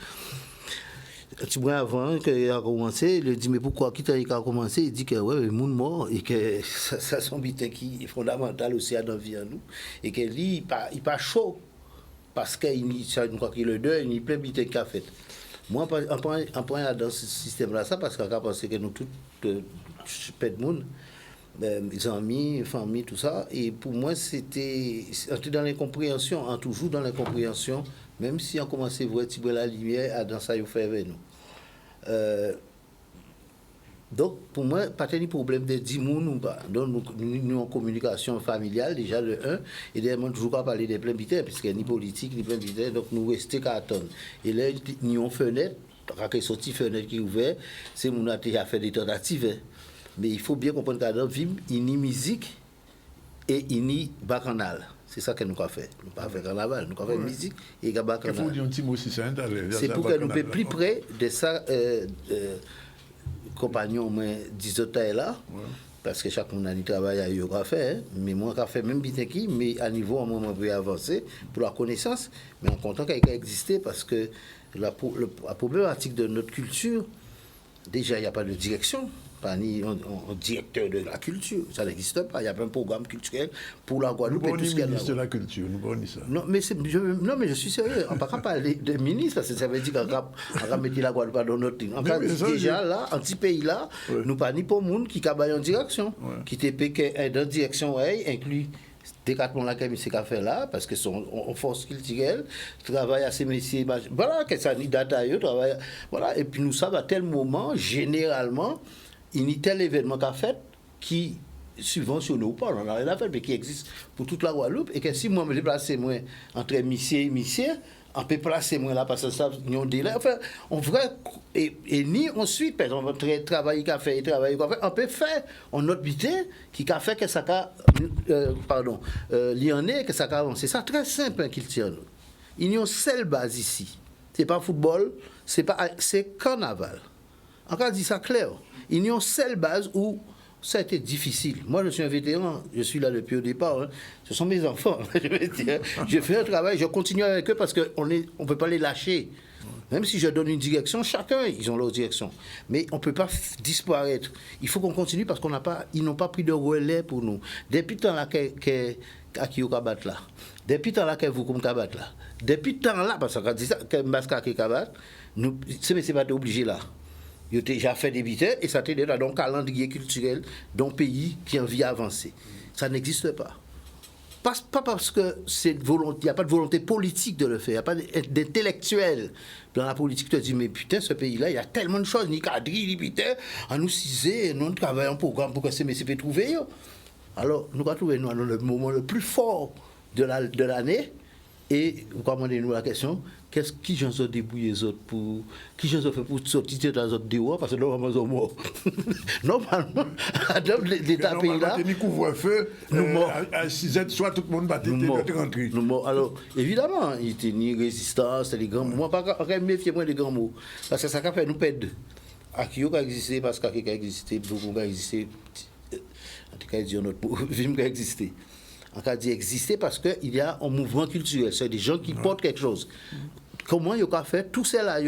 avant qu'il a commencé, il dit mais pourquoi qu'il a commencé, il dit que ouais, le monde mort et que ça son but qui est fondamental aussi dans la vie à nous et que lui il pas chaud parce qu'il croit qu'il le deuil, il plein de qu'il a fait. Moi en point dans ce système là ça parce qu'il a pensé que nous tous pas de monde mes amis, famille, tout ça et pour moi c'était dans l'incompréhension, toujours dans l'incompréhension. Même si on commence à voir la lumière, dans ça, il fait avec nous. Donc, pour moi, pas de problème de 10 personnes ou pas. Donc, nous en communication familiale, déjà le 1, et d'ailleurs, toujours pas parler des plébiscitaires, puisqu'il n'y a ni politique, ni plébiscitaire, donc nous restons qu'à attendre. Et là, nous avons une fenêtre, quand il y a une fenêtre qui est ouverte, c'est mon qui a fait des tentatives. Hein. Mais il faut bien comprendre qu'à vivre, il y a musique et il y a bacchanal. C'est ça que nous avons fait. Nous n'avons pas fait carnaval, nous avons fait musique et bacchanal. C'est pour que nous soyons plus près de ça, compagnons, 10 autres là, parce que chaque monde a travail à faire, hein. Mais moi, j'ai fait même bien qui, mais à niveau, moi, je vais avancer pour la connaissance, mais on est content qu'elle existe parce que la problématique de notre culture, déjà, il n'y a pas de direction. pas ni un directeur de la culture. Ça n'existe pas. Il y a pas un programme culturel pour la Guadeloupe Nous et tout ce qu'il y a ministre de là-haut. la culture, nous connaissons ça. Non, mais je suis sérieux. On ne peut pas parler de ministre, parce que ça veut dire qu'on va mettre la Guadeloupe dans notre ligne. Déjà, là, un petit pays là, nous pas ni pour monde qui travaille en direction. Qui te paye dans direction, inclut département là que c'est qu'a fait là parce que son force culturelle travaille à ces métiers voilà que ça ni data travaille voilà et puis nous savons à tel moment généralement il y a tel événement qu'a fait qui subventionné ou pas on a rien à faire mais qui existe pour toute la Guadeloupe et que si moi me déplacer moi entre Missier on peut placer moi là parce que ça nous délai enfin on vrai et ni ensuite par exemple travail qu'a fait on peut faire un autre budget qui a fait que ça lyonnais que ça a avancé ça très simple qu'il tient il y a une seule base ici c'est pas football c'est carnaval encore dit ça clair il y a une seule base où ça a été difficile. Moi, je suis un vétéran, je suis là depuis au départ. Hein. Ce sont mes enfants. Je fais un travail, je continue avec eux parce qu'on ne peut pas les lâcher. Même si je donne une direction, chacun, ils ont leur direction. Mais on ne peut pas disparaître. Il faut qu'on continue parce ils n'ont pas pris de relais pour nous. Depuis le temps là qu'Akio Kabat là, depuis le temps là vous comme Kabat là, depuis le temps là, parce qu'on dit ça, que Mbaska qui Kabat, c'est pas obligé là. Ils ont déjà fait des vitesses et ça a été dans un calendrier culturel d'un pays qui a envie d'avancer. Ça n'existe pas. Pas parce que il n'y a pas de volonté politique de le faire, il n'y a pas d'intellectuel dans la politique qui te dit mais putain ce pays-là, il y a tellement de choses, ni cadri, ni putain, à nous ciser, nous travaillons un programme pour que ces messieurs puissent trouver. Alors nous allons trouver dans le moment le plus fort de l'année et vous commandez-nous la question. Qui j'en ai débrouillé les autres pour qui j'en ai fait pour sortir dans les autres dehors parce que normalement ils sont morts. Normalement dans l'état pays là nous couvre-feu à 6h soit tout le monde battait de rentrer. Nous morts. Alors évidemment il était ni résistance les grands mots moi pas méfier moi des grands mots parce que ça a fait nous perdre Akio a existé parce qu'Akio a existé beaucoup a existé en tout cas dire notre film a existé. En cas d'exister parce qu'il y a un mouvement culturel, c'est des gens qui portent quelque chose. Comment ils ont fait tout ça là,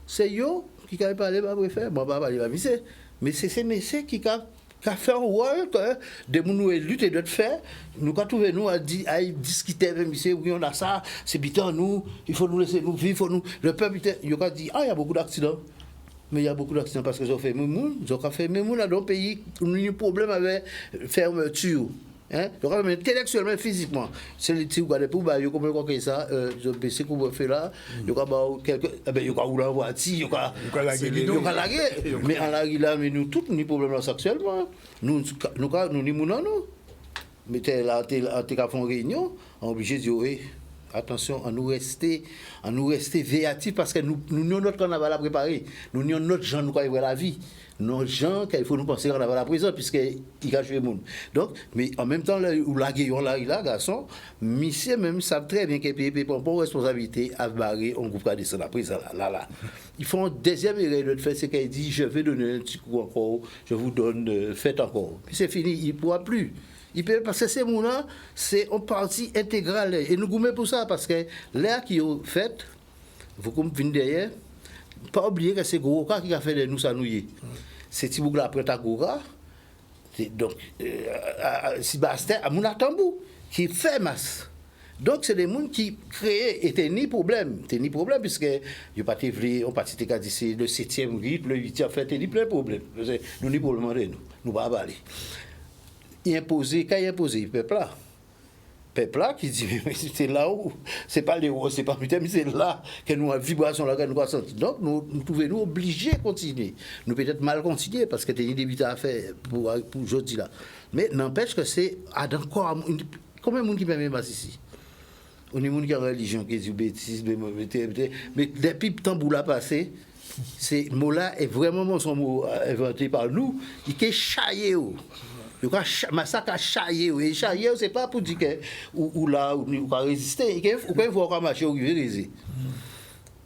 c'est eux qui ont parlé, je préfère, moi pas parler, mais c'est ces messieurs qui ont fait un rôle que des gens nous lutter de faire, nous avons trouvé nous à discuter avec messieurs, oui on a ça, c'est bitan nous, il faut nous laisser nous vivre, le peuple ils ont dit il y a beaucoup d'accidents. Mais il y a beaucoup d'accidents parce qu'ils ont fait Mémoun, ils ont fait Mémoun dans un pays où il y a un problème avec fermeture. Hein? Donc, intellectuellement, physiquement, c'est les petits qui regardent pour ils comprennent ça, je baisse qu'on fait là, ils ont quelques, ils ont roulé en voiture, ils ont lagué. Mais en lagué là, mais nous tous, nous problèmes sexuellement. Nous ni mounons nous. Mais t'es là, t'es fait une réunion, on est obligé de dire oui. Attention, à nous rester véatifs parce que nous avons notre carnaval à préparer. Nous avons notre gens nous vivre la vie. Nos gens qu'il faut nous penser qu'on va à la prison puisqu'il a joué le monde. Donc, mais en même temps, où la guerre là, garçon, monsieur même savent très bien qu'il y a une responsabilité à barrer on groupe à descendre à la prison là. Ils font une deuxième erreur de faire, c'est qu'il dit je vais donner un petit coup encore, je vous donne, faites encore. Puis c'est fini, il ne pourra plus. Parce que ces mots-là, c'est une partie intégrale. Et nous goûtons pour ça, parce que l'air qui est fait, vous venez derrière, pas oublier que c'est Goroka qui a fait de nous sanouiller. C'est Tibougla après Tagora, donc Sébastien Amounatambou, qui fait masse. Donc c'est des gens qui créent, et t'es ni problème, puisque on partit le 7e rythme, le 8e fait, t'es ni plein de problèmes. Nous ni problème de nous pas aller. Imposer, le peuple là qui dit c'est là où c'est pas les hauts, c'est pas putain mais c'est là que nous avons vibration là que nous avons senti. Donc nous trouvons obligés de continuer. Nous peut-être mal continuer parce que t'as une débit à faire pour aujourd'hui là. Mais n'empêche que c'est encore combien de monde qui permet pas ici. On est monde qui a religion qui dit bêtises mais depuis le temps bout là passé c'est mot là est vraiment son mot inventé par nous qui est chaillé. Massacre à chailler, et chailler, c'est pas pour dire que ou là, ou pas résister, ou pas voir comment marcher ou résister.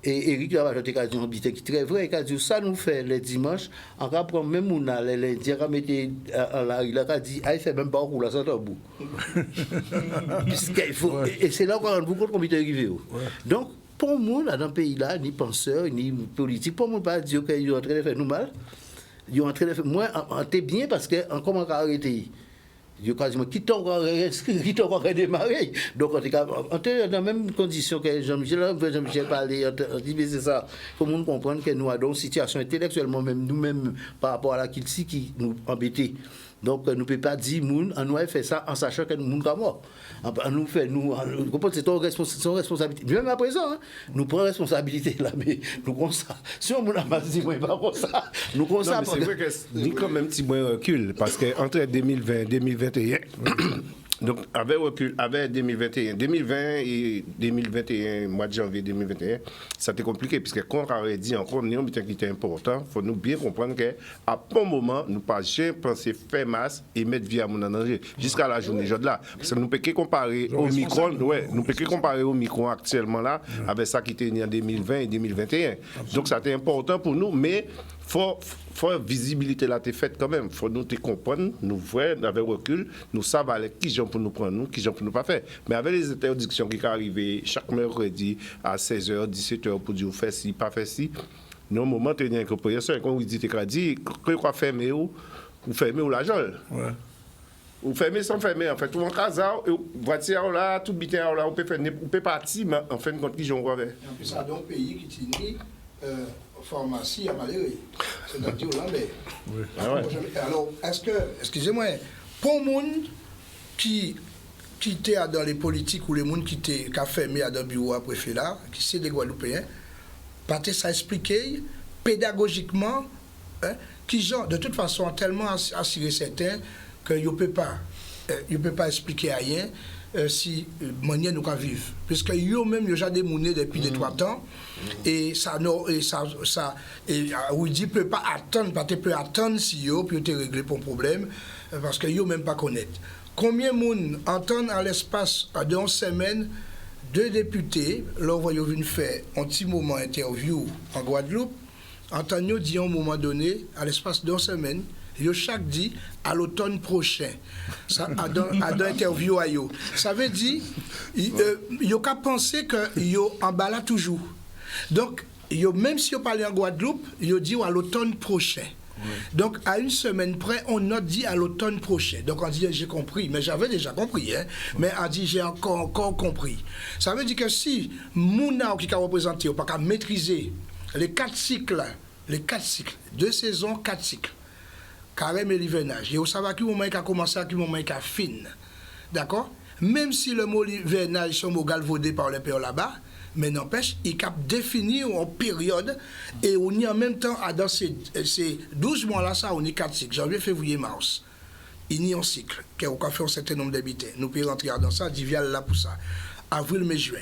Et Eric Lavache a dit un bité qui est très vrai, il a dit ça nous fait les dimanches, en cas prendre même on a les lundis, on mettait en la il a dit il fait même pas pour la santé au bout. Puisqu'il faut et c'est là qu'on a beaucoup de comités arrivé. Donc pour moi là dans le pays là, ni penseur, ni politique, pour moi pas dire qu'ils sont en train de faire nous mal. Ils ont entraîné, moi, t'es bien parce que, comment on a arrêté? Ils ont quasiment quitté encore redémarré. Donc, on était dans la même condition que Jean-Michel parlait. On dit, mais c'est ça. Il faut que nous comprendre que nous avons une situation intellectuellement, même nous-mêmes, par rapport à la Kilsi qui nous embêtait. Donc, nous ne pouvons pas dire, on a fait ça en sachant que nous sommes morts. C'est ton responsabilité. Même à présent, hein, nous prenons responsabilité là, mais nous prenons ça. Si on n'a pas dit, pas comme ça, nous prenons ça. C'est vrai que nous, quand même, un petit moins recul, parce qu'entre 2020 et 2021, donc, avec recul, avec 2021, 2020 et 2021, mois de janvier 2021, ça a été compliqué, puisque quand on a dit encore, nous, qui était important, il faut nous bien comprendre qu'à bon moment, nous pas jamais pensé faire masse et mettre vie à mon danger, jusqu'à la journée de là. Parce que nous ne pouvons comparer au Micron, nous pouvons comparer au Micron actuellement là, avec ça qui était en 2020 et 2021. Donc, ça a été important pour nous, mais faut visibilité là t'es faite quand même. Faut nous te comprendre, nous voir avec recul, nous savons avec qui j'en pour nous prendre, nous qui j'en pour nous pas faire. Mais avec les interdictions qui arrivent chaque mercredi à 16h, 17h pour dire faire ci, pas faire ci. Nous au moment tenir une compréhension quand vous dites que quoi fermer ou fermer ou l'argent. Ouais. Ou fermer sans fermer en fait. Tout en casa, voiture là, tout bitin là, on peut faire on peut partir mais en fin de compte qui j'en vois. En plus ça donc pays qui tient pharmacie à Malhéry. C'est-à-dire hollandais. Oui. Alors, est-ce que, excusez-moi, pour les gens qui étaient dans les politiques ou les gens qui ont fermé dans le bureau à préfet là, qui sont des Guadeloupéens, peut-être ça expliquer pédagogiquement, hein, qui genre, de toute façon, tellement assuré certains qu'ils ne peuvent pas expliquer à rien. Si manière nous vivre puisque yo même déjà démouné depuis 2-3 ans et ça ou dit peut pas attendre si yo peut te régler ton problème parce que yo même pas connaître combien moun entendent à l'espace de 11 semaines 2 députés leur voyons venir faire un petit moment interview en Guadeloupe entendent dit à un moment donné à l'espace de 11 semaines yo chaque dit à l'automne prochain. Ça à dans interview à yo. Ça veut dire yo ka penser que yo en bas là toujours. Donc yo même si yo parle en Guadeloupe, yo dit à l'automne prochain. Oui. Donc à une semaine près, on note dit à l'automne prochain. Donc on dit j'ai compris, mais j'avais déjà compris hein. Mais on dit j'ai encore compris. Ça veut dire que si mouna qui a représenté ou pas qu'à maîtriser les 4 cycles, 2 saisons, 4 cycles. Carême et l'hivernage. Et vous savez à quel moment il a commencé, à quel moment il a fini. D'accord? Même si le mot hivernage sont galvaudés par les pays là-bas, mais n'empêche, il a défini en période et on y en même temps, dans ces 12 mois-là, ça, on y 4 cycles, janvier, février, mars. Il y a un cycle, qui a fait un certain nombre d'habitants. Nous pouvons rentrer dans ça, divial là pour ça. Avril, mai, juin.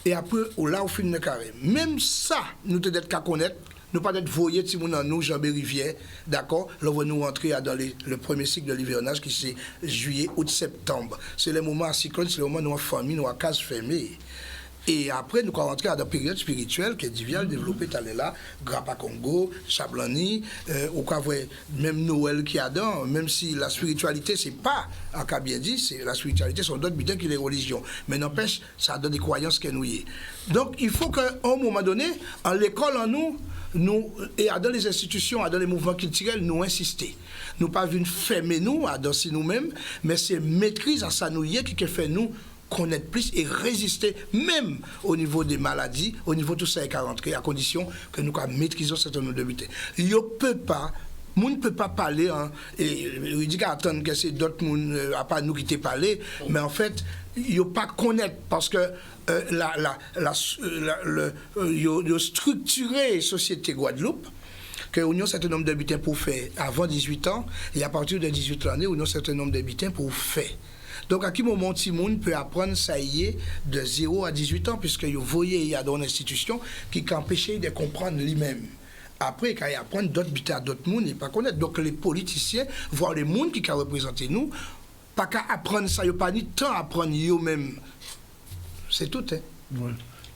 Et après, là, au fin de carême. Même ça, nous devons qu'à connaître. Nous pas d'être voyés si nous nous Jean-Bé Rivière, d'accord, là on va nous rentrer dans le premier cycle de l'hivernage qui c'est juillet, août, septembre. C'est le moment à cyclone, c'est le moment où nous en famille, nous en case fermée. Et après, nous allons rentrer dans la période spirituelle qui est divine, développée là, Grappa Congo, Chablani, ou quoi même Noël qui a dans, même si la spiritualité, c'est pas, à qu'a bien dit, c'est la spiritualité, sont d'autres bidons que les religions. Mais n'empêche, ça donne des croyances que nous y est. Donc, il faut qu'à un moment donné, en l'école, en nous, et dans les institutions, dans les mouvements culturels, nous insister. Nous pas venir fermer nous, à danser nous-mêmes, mais c'est maîtrise à ça nous y est qui fait nous connaître plus et résister même au niveau des maladies, au niveau de tout ça qui a rentré, à condition que nous maîtrisons un certain nombre de buts. Il ne peut pas, on ne peut pas parler, hein, et il dit qu'attendre que c'est d'autres monde, à part nous qui t'ai parlé, mais en fait, il ne peut pas connaître parce que il structuré la société Guadeloupe, que nous avons un certain nombre d'habitants pour faire avant 18 ans, et à partir de 18 ans, nous avons un certain nombre d'habitants pour faire. Donc, à quel moment Timoun peut apprendre ça y est de 0 à 18 ans, puisque vous voyez, il y a dans l'institution qui empêche de comprendre lui-même. Après, quand il apprend d'autres bits à d'autres mondes, il ne pas connaître. Donc, les politiciens, voire les mondes qui ont représenté nous, pas qu'à apprendre ça, ils n'ont pas ni temps à apprendre eux-mêmes. C'est tout, hein. Ouais.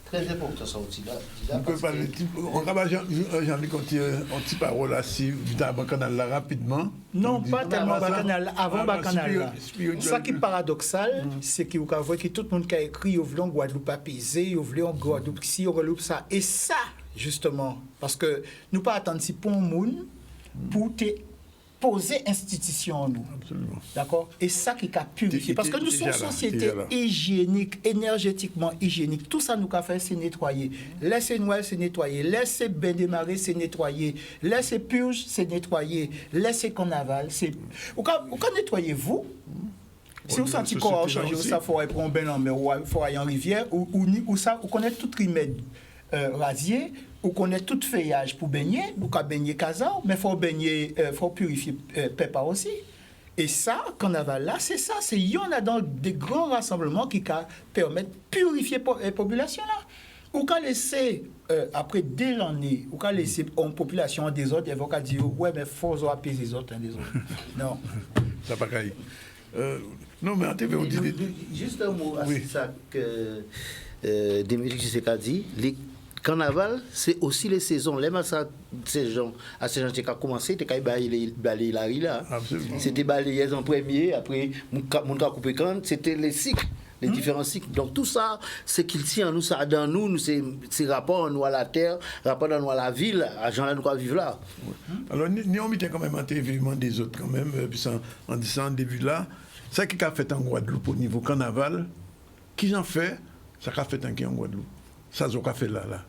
Très important ça aussi là. On peut parler, on va Jean-Luc un petit parole là, si dans Bacchanal là rapidement. Non, pas tellement Bacchanal, avant Bacchanal là. Ça qui est paradoxal, c'est que vous voyez que tout le monde qui a écrit, il voulait en Guadeloupe apaisé, il voulait en Guadeloupe ici, en Guadeloupe ça. Et ça, justement, parce que nous pas attendre si pour un monde, pour te poser institution en nous. Absolument. D'accord? Et ça qui a purifié. Parce que nous sommes une société là. hygiénique, énergétiquement hygiénique. Tout ça nous a fait, c'est nettoyer. Laisser Noël, c'est nettoyer. Laisser bain démarrer, c'est nettoyer. Laisser purge, c'est nettoyer. Laisser carnaval, c'est... Ou quand nettoyez-vous, si vous sentez qu'on a changé, ça faut aller prendre un bain en mer, ou faut aller en rivière, ou ça, vous connaissez tout remède rasier, ou connaît tout feuillage pour baigner, vous pouvez baigner casa, mais faut baigner, faut purifier pépa aussi. Et ça, carnaval là, c'est ça, il y en a dans des grands rassemblements qui permettent de purifier la population là. Ou quand laisser, après dès l'année, ou quand laisser une population en désordre, ils vont dire, ouais, mais il faut apaiser les autres, des autres. Non. Ça pas caillé. Non, mais en TV, on dit... Juste un mot à Oui. ça que Dimitri Giseka dit. Les carnaval, c'est aussi les saisons. Les massacres, ces gens qui ont commencé, c'était balayer la rue là. Absolument. C'était balayer en premier, après, mon cas coupé quand, c'était les cycles. Les différents cycles. Donc tout ça, c'est qu'il tient en nous, ça dans nous, c'est rapport nous à la terre, rapport nous à la ville, à gens là nous qui vivent là. Alors, ni on mettait quand même en télévision des autres, quand même, puis en disant en début là, ça qui a fait en Guadeloupe au niveau carnaval, qui en fait, ça qu'a fait en Guadeloupe. Ça, ça qu'a fait là.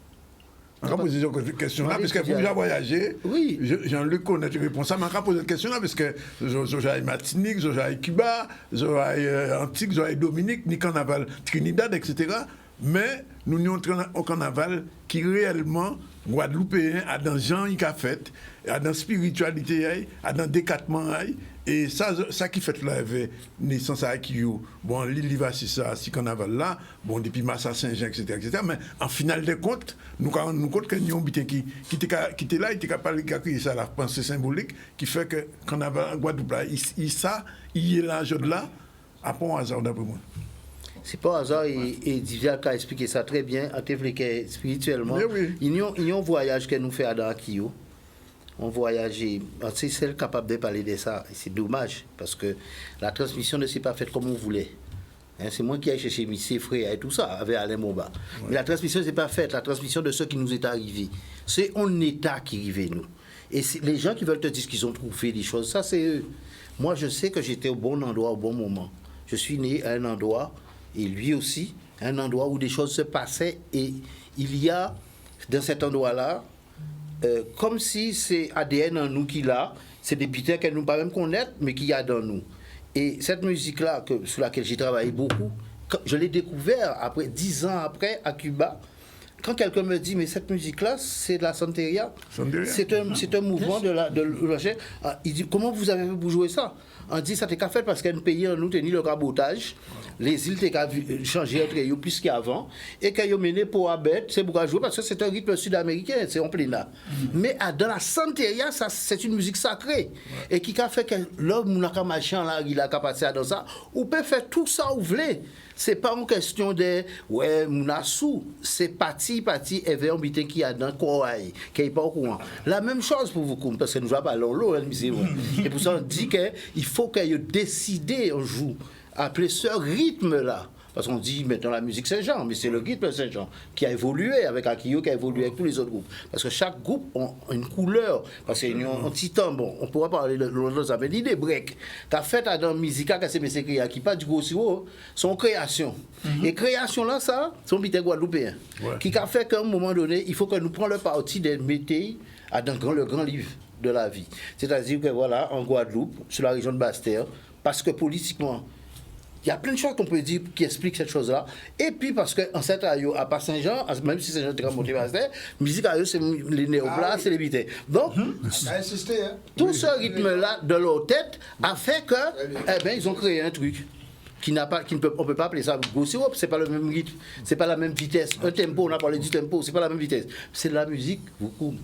On va poser cette question-là, parce que vous avez voyagé, oui. Jean-Luc connaît la réponse. On va poser cette question-là, parce que j'ai Martinique, j'ai Cuba, j'ai Antique, j'ai Dominique, ni carnaval, Trinidad, etc. Mais nous sommes entrés au carnaval qui réellement, Guadeloupéen, a dans gens qui a fait, a dans spiritualité, a dans décatement, et ça qui fait la naissance à Akio, bon, l'île va si ça, si carnaval là, bon, depuis Massa Saint-Jean, etc. Mais en final de compte, nous compte que nous avons qui était là, il était capable de créer ça, la pensée symbolique, qui fait que carnaval Guadeloupe là, il est là, là, à pas un hasard d'après moi. C'est pas un hasard, et Divya a expliqué ça très bien, en télévision spirituellement. Oui. Il y a un voyage que nous faisons à Akio. On voyageait, c'est celle capable de parler de ça, et c'est dommage, parce que la transmission ne s'est pas faite comme on voulait. C'est moi qui ai cherché mes frères et tout ça, avec Alain Momba. Ouais. Mais la transmission ne s'est pas faite, la transmission de ce qui nous est arrivé. C'est un état qui arrivait nous. Et les gens qui veulent te dire qu'ils ont trouvé des choses, ça c'est eux. Moi je sais que j'étais au bon endroit, au bon moment. Je suis né à un endroit, et lui aussi, un endroit où des choses se passaient, et il y a, dans cet endroit-là, comme si c'est ADN en nous qui l'a, c'est des bitères qu'elle nous pas même connaître, mais qui y a dans nous. Et cette musique-là, sur laquelle j'ai travaillé beaucoup, je l'ai découvert après 10 ans après à Cuba. Quand quelqu'un me dit, mais cette musique-là, c'est de la Santeria. C'est un mouvement de la il dit, comment vous avez fait pour jouer ça? On dit, ça t'est qu'à faire parce qu'un pays en nous tenait le cabotage. Les îles t'es changé entre eux plus qu'avant. Et quand ils ont mené pour Abed, c'est pour jouer parce que c'est un rythme sud-américain, c'est en plein. Mais dans la Santeria, c'est une musique sacrée. Et qui a fait que l'homme, n'a qu'à machin là, il a capacité dans ça. Ou peut faire tout ça où vous voulez. C'est pas une question de ouais Mounassou, c'est parti et vers un bitin qui a dans Kouaï, qui est pas au courant. La même chose pour vous parce que nous avons pas l'eau, et pour ça on dit qu'il faut qu'il décide un jour appeler ce rythme là. Parce qu'on dit maintenant la musique Saint-Jean, mais c'est le rythme Saint-Jean qui a évolué avec Akio, qui a évolué avec tous les autres groupes. Parce que chaque groupe a une couleur. Parce qu'il y a un titan, bon, on pourra parler de l'autre, mais l'idée break. Tu as fait dans la musique, qui pas du gros siro, son création. Et création là, ça, son bité guadeloupéen. Ouais. Qui a fait qu'à un moment donné, il faut que nous prenions le parti de mettre dans le grand livre de la vie. C'est-à-dire que voilà, en Guadeloupe, sur la région de Basse-Terre, parce que politiquement, il y a plein de choses qu'on peut dire qui expliquent cette chose-là. Et puis parce qu'en cette aïe, à part Saint-Jean, même si Saint-Jean est monté à la musique aïe, c'est les néoplas, c'est les bités. Donc, tout ce rythme-là de leur tête a fait que, eh ben, ils ont créé un truc. On ne peut pas appeler ça gossip, c'est pas le même rythme, c'est pas la même vitesse. Un tempo, on a parlé du tempo, c'est pas la même vitesse. C'est de la musique, beaucoup.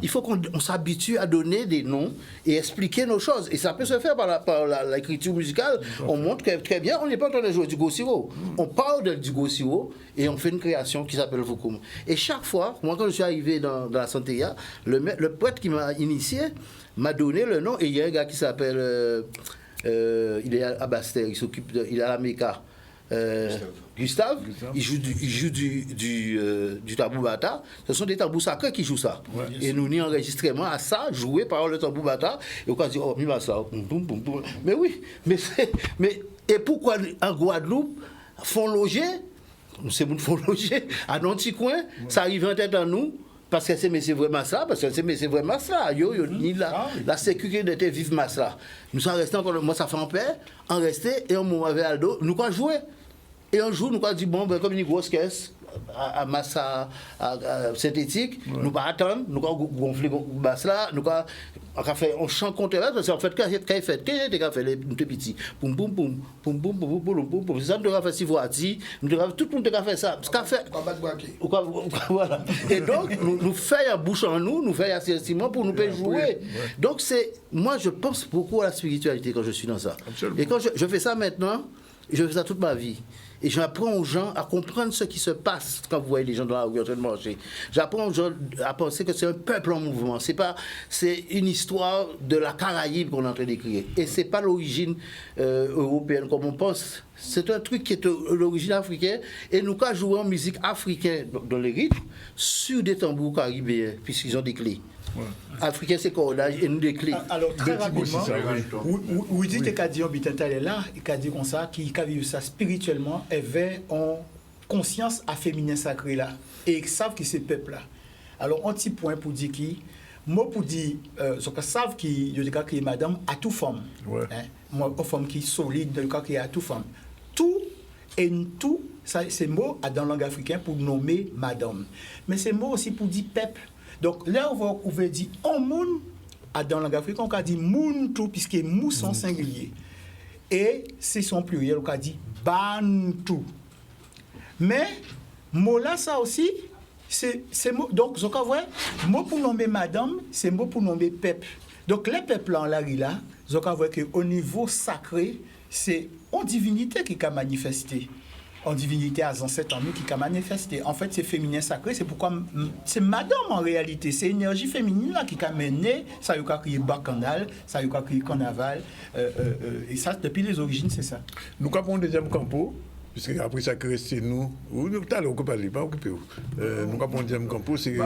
Il faut qu'on s'habitue à donner des noms et expliquer nos choses. Et ça peut se faire par l'écriture musicale. On montre que très bien, on n'est pas en train de jouer du gossiro. On parle du gossiro et on fait une création qui s'appelle Vukum. Et chaque fois, moi quand je suis arrivé dans la Santeria, le prêtre qui m'a initié m'a donné le nom et il y a un gars qui s'appelle... il est à Basse-Terre, il est à la Mecca. Gustave, il joue du tambour bata. Ce sont des tambours sacrés qui jouent ça. Ouais. Et nous avons enregistrement à ça, joué par le tambour bata. Et on a dit, oh, mais ça, mais oui, et pourquoi en Guadeloupe, font loger, c'est bon, font loger, à nos petits coins, ça arrive en tête à nous. Parce que c'est vraiment ça, ni la sécurité vive masse. Nous sommes restés encore, moi ça fait en paix, en rester, et on m'a avec Aldo, nous avons joué. Et un jour, nous avons dit, bon, ben, comme une grosse caisse, à masse synthétique, nous pas attendre, nous avons gonflé masse là, nous avons fait un chant contre là, parce qu'en fait, quand il fait les petits, poum poum poum, poum poum poum poum poum poum, c'est ça, nous avons fait si voici, tout le monde a fait ça. Voilà. Et donc, nous faisons un bouche en nous faisons un sentiment pour nous jouer. Donc, moi, je pense beaucoup à la spiritualité quand je suis dans ça. Absolument. Et quand je fais ça maintenant, je fais ça toute ma vie. Et j'apprends aux gens à comprendre ce qui se passe quand vous voyez les gens dans la rue en train de manger. J'apprends aux gens à penser que c'est un peuple en mouvement. C'est une histoire de la Caraïbe qu'on est en train d'écrire. Et c'est pas l'origine européenne comme on pense. C'est un truc qui est l'origine africaine. Et nous, quand jouons en musique africaine, dans les rythmes, sur des tambours caribéens, puisqu'ils ont des clés. Ouais. Africain, c'est cordage et nous des clés. Alors, très rapidement, vous dites que Kadion Bitenta est là, et Kadion comme ça, qui a vu ça spirituellement, avait en conscience à féminin sacré là, et ils savent que c'est peuple là. Alors, un petit point pour dire qui, moi pour dire, ils savent qu'il y a des cas qui est madame à toute femme. Ouais. Hein? Moi, une femme qui est solide, dans le cas qui est à toute femme. Tout et tout, ça, c'est mot dans la langue africaine pour nommer madame. Mais c'est mot aussi pour dire peuple. Donc là, on va dire on moun, dans la langue africaine, on a dit moun tout, puisque mou sont singulier. Et c'est son pluriel, on a dit bantou. Mais, mot là, ça aussi, c'est mot. Donc, vous voyez, mot pour nommer madame, c'est mot pour nommer peuple. Donc, les peuples en la rue là, vous voyez qu'au niveau sacré, c'est en divinité qui a manifesté. En divinité à ancêtres en nous qui a manifesté. En fait, c'est féminin sacré, c'est pourquoi c'est madame en réalité, c'est énergie féminine là qui a mené, ça y a créé bacchanal, ça y a créé carnaval, et ça, depuis les origines, c'est ça. Nous avons un deuxième campo, puisque après ça, c'est nous, nous allons occuper, pas occuper. Nous avons un deuxième campo, c'est.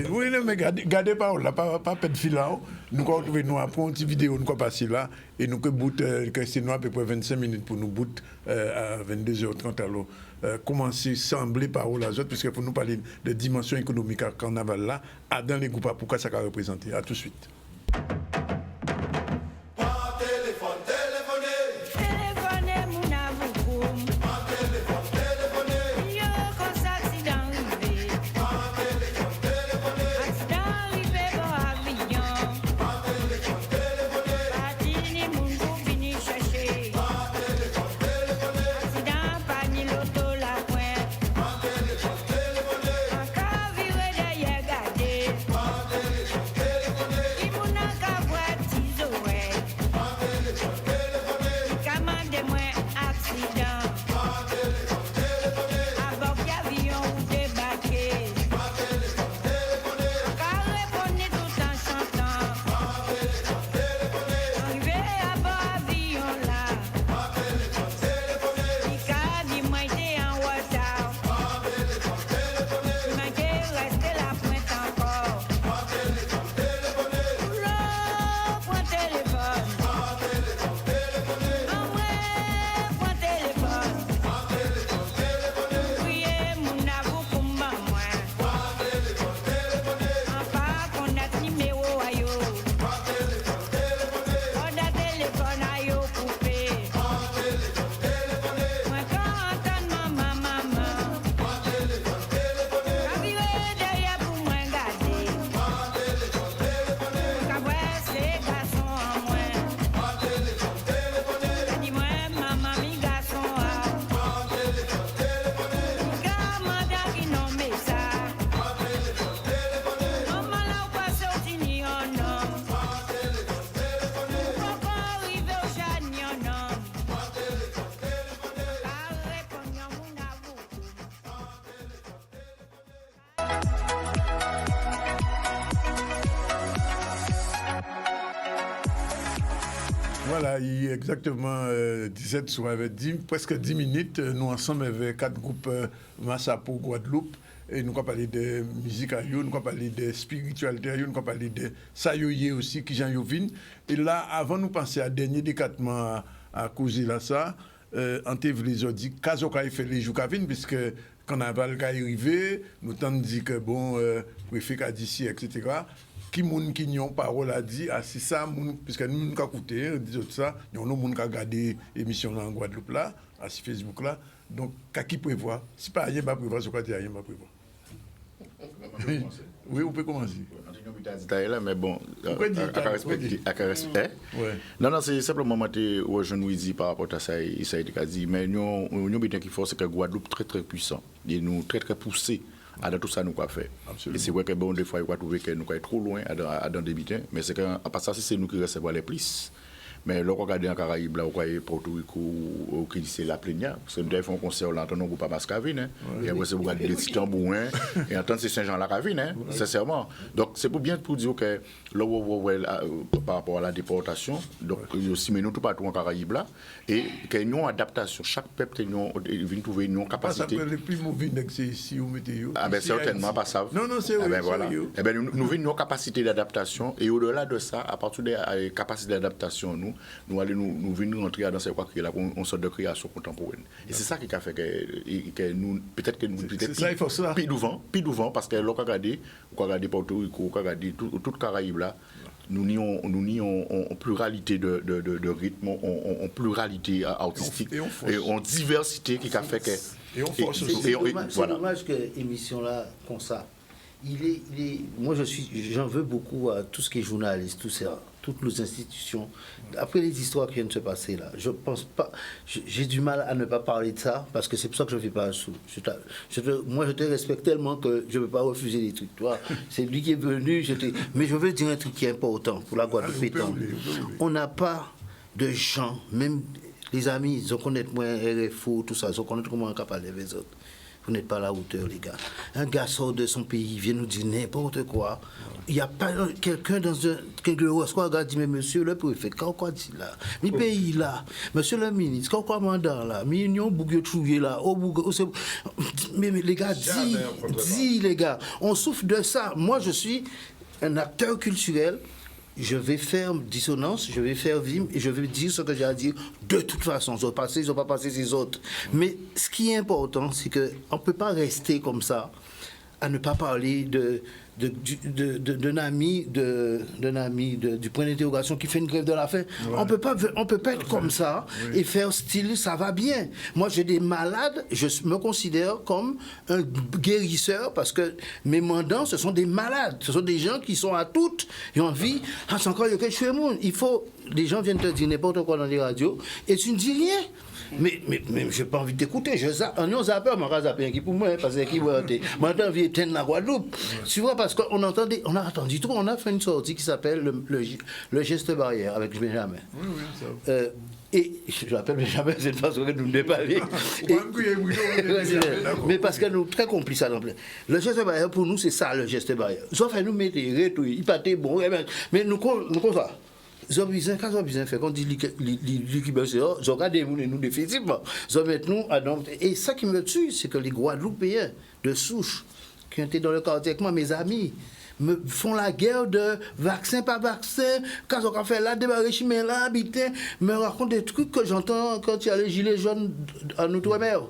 Oui, mais gardez pas, là, pas de fil là. Nous avons trouvé, nous avons une petite vidéo, nous avons passé là, et nous avons c'est nous à peu près 25 minutes pour nous boot à 22h30 alors. Commencer à sembler par où la autres, puisque pour nous parler de dimension économique à carnaval là, dans les groupes, pourquoi ça va représenter. À tout de suite. Ibu Voilà, il y a exactement 17 soirs, avec presque 10 minutes, nous ensemble avec 4 groupes Massapo, Guadeloupe, et nous avons parlé de musique à nous avons parlé de spiritualité nous avons parlé de Sayoye aussi, qui Jean Yovin. Et là, avant nous penser à dernier décatement à causer là ça, en tévélé, je dis, Kazoka fait les jours Kavin, puisque Carnaval est arrivé, nous avons dit que bon, préfet a d'ici, etc. Qui moun qui n'ont parole a dit ah c'est ça puisque nous nous écouté dit ça nous moun qui regarder émission là en Guadeloupe là à Facebook là donc qui prévoit si pas rien pas prévoir ce quoi dire rien pas prévoir oui on peut commencer mais bon à respect non c'est simplement où je nous dis par rapport à ça a été dit mais nous bien qu'il faut c'est que Guadeloupe très très puissant et nous très très poussé à tout ça nous quoi faire. Et c'est vrai que bon des fois il va trouver que nous sommes trop loin à dans des bitins mais c'est que à part ça c'est nous qui recevons les plus. Mais là, on regarde en Caraïbes, là, on voit Porto Rico, qui c'est la plénière. Parce que nous avons fait un concert là, on groupe à Mascavine. Et après, c'est pour regarder les petits tambouins. Et entendre ces Saint-Jean-la-Cavine, sincèrement. Donc, c'est pour bien pour dire que là, par rapport à la déportation, donc, aussi, mais nous, tout partout en Caraïbes, là, et qu'il y a une adaptation. Chaque peuple vient trouver une capacité. Ça, les plus mauvais, c'est ici, vous mettez. Ah, ben, certainement pas ça. Non, c'est oui. Voilà. Eh ben, nous avons une capacité d'adaptation. Et au-delà de ça, à partir de la capacité d'adaptation, nous venons rentrer dans cette sorte de création contemporaine. Et c'est ça qui a fait que nous, peut-être que nous, plus devant, parce que là, on regarde Porto Rico, on regarde toute Caraïbes là, nous nions en pluralité de rythme, en pluralité artistique, et en diversité qui a fait que... C'est dommage que l'émission là, comme ça, moi j'en veux beaucoup à tout ce qui est journaliste, tout ça. Toutes nos institutions. Après les histoires qui viennent de se passer là, je pense pas. J'ai du mal à ne pas parler de ça parce que c'est pour ça que je ne fais pas un sou. Moi, je te respecte tellement que je ne peux pas refuser des trucs. Toi, c'est lui qui est venu. Mais je veux dire un truc qui est important pour la Guadeloupe. On n'a pas de gens, même les amis, ils ont connaître moins RFO, tout ça, ils ont connaître comment on peut parler avec les autres. Vous n'êtes pas à la hauteur, les gars. Un gars sort de son pays, vient nous dire n'importe quoi. Il n'y a pas quelqu'un dans quelque chose qui dit, mais monsieur le préfet, quoi dit là? Mi pays là, monsieur le ministre, quoi mandat là? Mi union bougue trouvé là, mais les gars, dis les gars, on souffre de ça. Moi, je suis un acteur culturel. Je vais faire dissonance, je vais faire vime et je vais dire ce que j'ai à dire de toute façon. Ils n'ont pas passé ces autres. Mais ce qui est important, c'est qu'on ne peut pas rester comme ça, à ne pas parler d'un ami du point d'interrogation qui fait une grève de la faim. Ouais. On peut pas être comme ça et faire style ça va bien. Moi j'ai des malades, je me considère comme un guérisseur parce que mes mandants ce sont des malades, ce sont des gens qui sont à toutes, ils ont envie, c'est encore quelque chose de monde. Les gens viennent te dire n'importe quoi dans les radios et tu ne dis rien. Mais j'ai pas envie d'écouter. On zappe, on zappe qui pour moi parce que qui va maintenant vient éteindre la Guadeloupe. Tu vois parce qu'on a entendu tout, on a fait une sortie qui s'appelle le geste barrière avec Benjamin. Et je l'appelle Benjamin, c'est une façon que nous ne parler. Mais parce que nous sommes très complices à l'emploi. Le geste barrière pour nous c'est ça le geste barrière. Sauf que nous mettons il pâté bon mais nous comme ça. Quand Zobizin fait qu'on dit l'incubation, ils regardent nous définitivement. Et ça qui me tue, c'est que les Guadeloupéens de souche, qui ont été dans le quartier avec moi, mes amis, me font la guerre de vaccin par vaccin. Quand on fait là, débarrer chez moi là, habiter, me racontent des trucs que j'entends quand il y a les gilets jaunes en Outre-mer.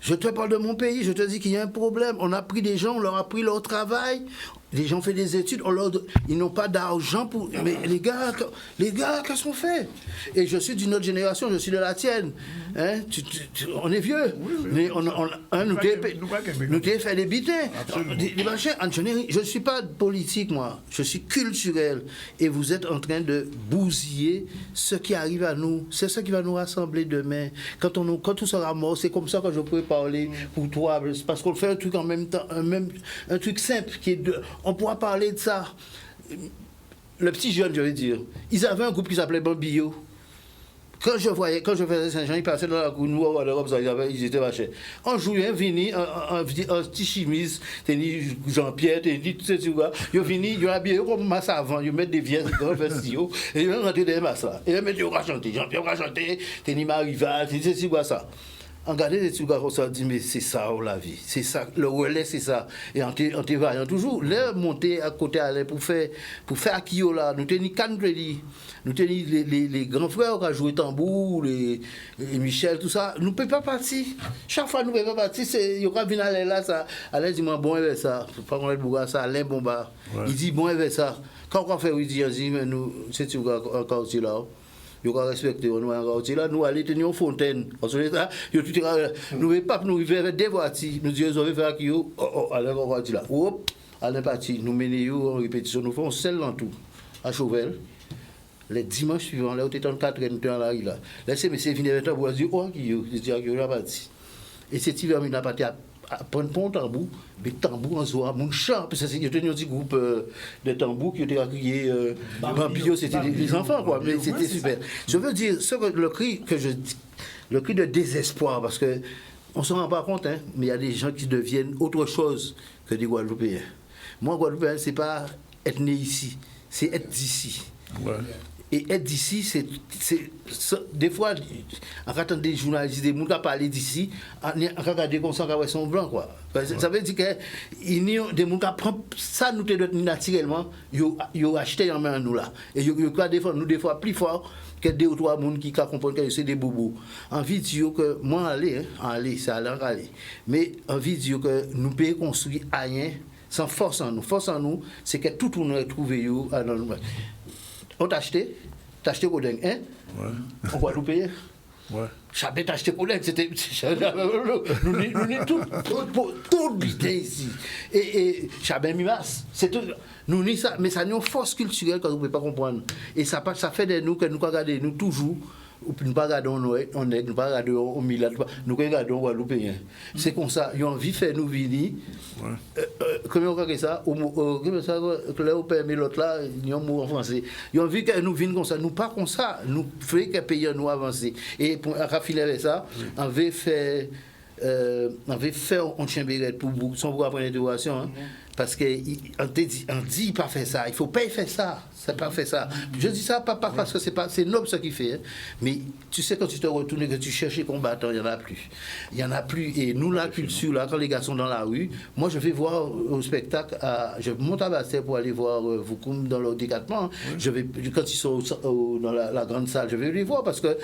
Je te parle de mon pays, je te dis qu'il y a un problème. On a pris des gens, on leur a pris leur travail. Les gens font des études, ils n'ont pas d'argent pour... Mais les gars, qu'est-ce qu'on fait? Et je suis d'une autre génération, je suis de la tienne. Hein? On est vieux. Mais nous devons faire des bitins. Je ne suis pas politique, moi. Je suis culturel. Et vous êtes en train de bousiller ce qui arrive à nous. C'est ça qui va nous rassembler demain. Quand tout sera mort, c'est comme ça que je pourrais parler pour toi. Parce qu'on fait un truc en même temps, un truc simple qui est on pourra parler de ça. Le petit jeune, je veux dire, ils avaient un groupe qui s'appelait Bambio. Quand je faisais Saint-Jean, ils passaient dans la cour, nous, ils étaient vachés. Un jour, ils venu, un petit chemise, Jean-Pierre, tout ce truc-là. Ils venu, ils ont habillé comme masse avant, ils mettent des vieilles grands vestiaux, et ils ont rentré dans les masses là. Et ils mettent, ils ont chanté, Jean-Pierre va chanter, t'es Marival, c'est quoi ça. En regardant les trucs comme ça, on dit, mais c'est ça la vie, c'est ça, le relais c'est ça. Et en te voyant toujours, leur monter à côté à l'air pour faire Akio là, nous tenons Candredi, nous tenons les grands frères qui ont joué tambour, les Michel, tout ça, nous ne pouvons pas partir. Chaque fois nous ne pouvons pas partir, il y a venir aller là, ça, Alain dit, moi, bon, et ça, pas qu'on le ça, Alain Bomba, il dit, bon, et ça. Quand on fait, il dit, mais nous, c'est tout encore là. Nous respecter nous là nous aller tenir une fontaine parce que ça nous pas nous vivre avec des voitures nous disons on faire qui allez on va dire là hop allez parti nous mener en répétition nous faisons seul dans tout à Chauvel les dimanches suivants là où était en 4 dans la rue là laissez monsieur venir avec pour dire oh qui yo dire que là parti et cet hiver on a parti à prendre pont tambour mais tambour en soi mon chant parce que c'est un petit groupe de tambour qui était crié Bambio c'était les enfants quoi mais c'était super je veux dire le cri de désespoir parce que on se rend pas compte hein mais il y a des gens qui deviennent autre chose que des Guadeloupéens. Moi Guadeloupéen c'est pas être né ici c'est être d'ici. Et être d'ici, c'est des fois, en regardant des journalistes, des gens qui parlent d'ici, en regardant comme ça, ils sont blancs, quoi. Ça veut dire qu'il y a des gens qui prennent ça, nous, naturellement, ils ont acheté en main nous là. Et ils ont défendu nous des fois plus fort que 2 ou 3 personnes qui comprennent que c'est des bobos. Envie de dire que, moi, aller, c'est aller. Mais envie de dire que nous pouvons construire rien sans force en nous. Force en nous, c'est que tout le monde trouve dans le monde. On t'a acheté Coding, hein? Ouais. On va nous payer. Ouais. Chabet t'a acheté Coding, c'était. Nous tout bité ici. Et Chabet Mimas, c'est tout. Nous ni ça, mais ça nous une force culturelle que vous ne pouvez pas comprendre. Et ça fait de nous que nous regardons nous toujours. Nous ne pas regardons nous ne pas regardons au Milan, nous regardons Guadeloupéens. C'est comme ça, ils ont envie de faire nous venir. Comment on regarde ça? Là où permet l'autre là, ils ont mot en français. Ils ont envie que nous venions comme ça, nous pas comme ça, nous faisons que pays nous avancer. Et pour raffiner avec ça, on veut faire un chien pour vous, sans vous apprendre l'interrogation. Hein, parce qu'on dit pas faire ça, il faut pas faire ça, c'est pas faire ça. Je dis ça pas parce que c'est noble ce qu'il fait, hein, mais tu sais quand tu te retournes que tu cherches les combattants, il y en a plus. Et nous la culture là, quand les gars sont dans la rue, moi je vais voir au spectacle, je monte à Bastère pour aller voir Voukoum dans le décathlon. Quand ils sont dans la grande salle, je vais les voir parce que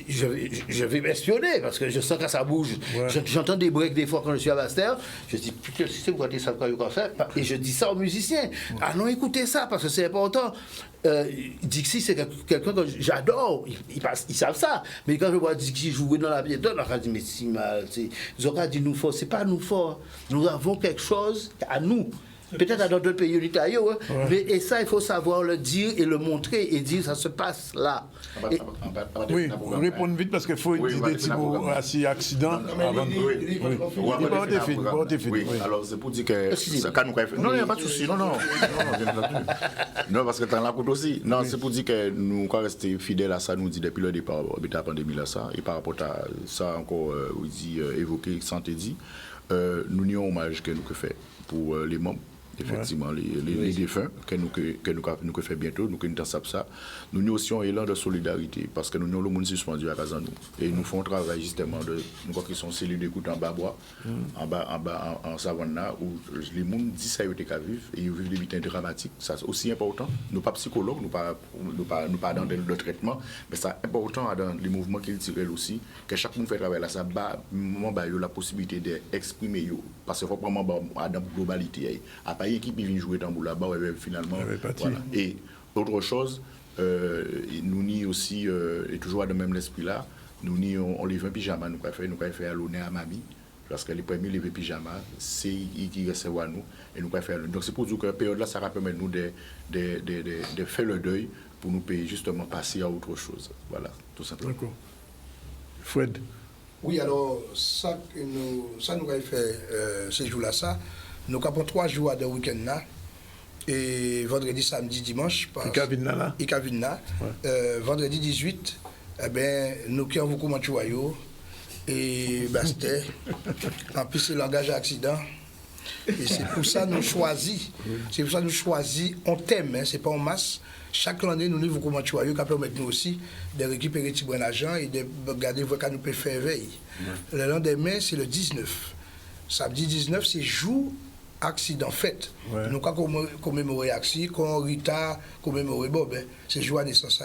je vais m'espionner parce que je sens que ça bouge. Ouais. J'entends des breaks des fois quand je suis à Bastère, je dis putain si c'est quoi ça quoi faire. Et je dis ça aux musiciens. Ah non, écoutez ça, parce que c'est important. Dixie, c'est quelqu'un que j'adore. Ils savent ça. Mais quand je vois Dixie jouer dans la piétonne, on a dit, mais si mal. Ils ont dit, nous fort. C'est pas nous fort. Nous avons quelque chose à nous. Peut-être dans d'autres pays unitaires, mais et ça, il faut savoir le dire et le montrer et dire ça se passe là. Oui, répondre vite parce qu'il faut dire des petits mots assis accident avant de. Oui, alors c'est pour dire que quand nous fait. Non, il n'y a pas de souci. Non, parce que tu as la côte aussi. Non, c'est pour dire que nous quand rester fidèles à ça, nous dit depuis le départ de la pandémie là ça et par rapport à ça encore, il dit évoqué santé dit, nous n'y avons hommage que nous que fait pour les membres. Effectivement, les défunts que nous fait bientôt, nous que nous ça. Nous avons aussi un élan de solidarité parce que nous avons le monde suspendu à Kazan nous. Et nous faisons un travail justement de nous qui sont cellules d'écoute en bas bois, en savane où les gens disent ça ils vivent et ils vivent des vitins dramatiques. Ça c'est aussi important. Nous pas psychologues, nous pas dans le traitement, mais c'est important dans les mouvements culturels aussi que chaque monde fait travail là ça moment la possibilité d'exprimer parce qu'il faut vraiment dans la globalité. Après équipe qui vient jouer dans là-bas finalement voilà. Et autre chose nous ni aussi et toujours dans le même esprit là nous ni on lève un pyjama nous faire l'honneur à mamie parce que les premiers lever pyjama c'est qui recevoir nous et nous faire donc c'est pour dire que la période là ça permet nous de faire le deuil pour nous payer justement passer à autre chose voilà tout simplement. D'accord. Fred. Oui, alors ça nous a fait ces jours-là ça. Nous avons 3 jours de week-end là. Et vendredi, samedi, dimanche. Et Kavina là. Vendredi 18, eh bien, nous qui avons beaucoup de et Bastet, en plus c'est langage accident. Et c'est pour ça que nous choisissons. C'est pour ça que nous choisissons en thème, hein, c'est pas en masse. Chaque année, nous avons comment choisir, qui permet nous aussi de récupérer des bons agents et de regarder ce que nous pouvons faire veille. Le lendemain, c'est le 19. Samedi 19, c'est jour accident fait. Nous avons commémoré accident, quand Rita commémoré Bob, hein, c'est jour à naissance.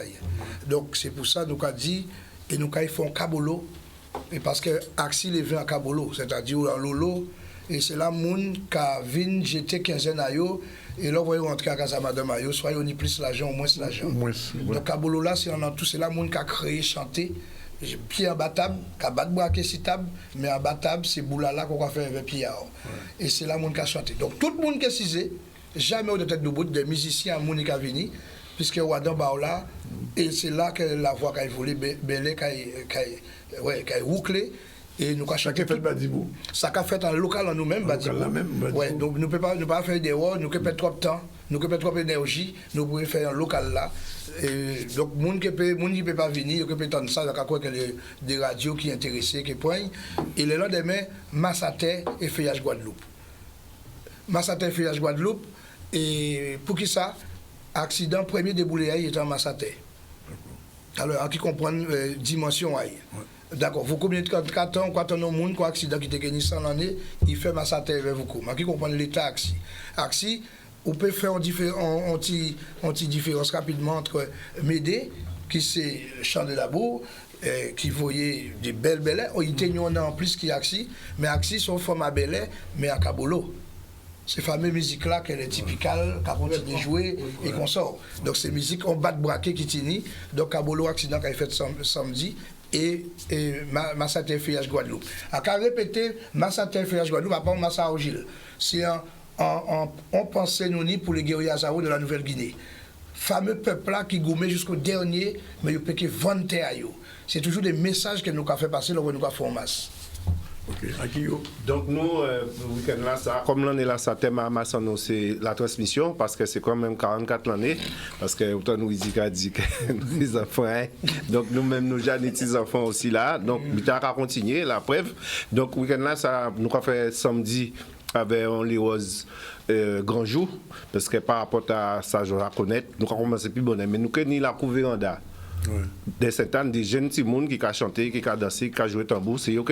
Donc c'est pour ça que nous avons dit, et nous avons fait un cabolo, et parce que Axi est venu à cabolo, c'est-à-dire en Lolo. Et c'est là moun qui a venu jeter 15 ans à yo, et là, vous voyez rentrer à casa madame Ayo, soit on y plus l'argent, ou moins l'argent. Donc, à Bolo là, c'est en tout, c'est là moun qui a créé, chanté, pied en battable, qui a battu braqué si table, mais en battable, c'est boulala qu'on va faire avec pied. Et c'est là moun qui a chanté. Donc, tout le monde qui a cisé, jamais au tête de bout, des musiciens, moun qui a venu, puisque Ouadan Baola, et c'est là que la voix qui a évolué, Belé qui a rouclé. Et nous avons chanté fait Badibou. Ça a fait en local en nous-mêmes, Badibou. Ouais, donc nous ne pouvons pas faire des words, nous ne pouvons pas trop de temps, nous ne pouvons pas trop d'énergie, nous pouvons faire en local là. Et donc, les gens qui ne peuvent pas venir, ils peuvent entendre ça, il y a des radios qui sont intéressés, qui poignent. Et le lendemain, Massater et Feuillage Guadeloupe. Massater et Feuillage Guadeloupe, et pour qui ça? Accident premier déboulé est en Massater. Alors, en qui comprend dimension aïe. D'accord, vous combien de 4 ans, quand on a un monde qui a un accident qui était gagné 100 l'année, il fait Massater avec vous. Mais qui comprend l'État Axi. Axi, on peut faire une différence rapidement entre Médé, qui c'est Champ de Labour, qui voyait des belles belles, il était en plus qui Axi, mais Axi sont format belles, mais à Cabolo. Ces fameuses musiques-là, qu'elle est typicale, qu'elle continue de jouer et qu'on sort. Donc, ces musiques, on bat de braquet qui tinit. Donc, Cabolo, accident qu'elle a fait samedi. Et Massater Feuillage Guadeloupe. À qu'à répéter Massater Feuillage Guadeloupe, à part Massa Ogil. C'est on pensait nous ni pour les guerriers Azaro de la Nouvelle-Guinée. Fameux peuple-là qui gourmet jusqu'au dernier, mais il peut que vendre terre. C'est toujours des messages que nous avons fait passer lorsque nous avons fait en masse. Ok, Akio. Donc nous, le week-end là, ça, comme l'année là, ça thème à Massano, c'est la transmission, parce que c'est quand même 44 l'année, parce que autant nous a dit que les enfants, hein, donc nous-mêmes, nous avons des petits enfants aussi là, donc nous avons continué, la preuve. Donc le week-end là, ça, nous avons fait samedi avec un les roses grand jour, parce que par rapport à ça, je reconnais, nous avons commencé plus bonne, mais nous avons la véranda. Des certains des jeunes petits monde qui ont chanté, qui ont dansé, qui ont joué tambour, c'est eux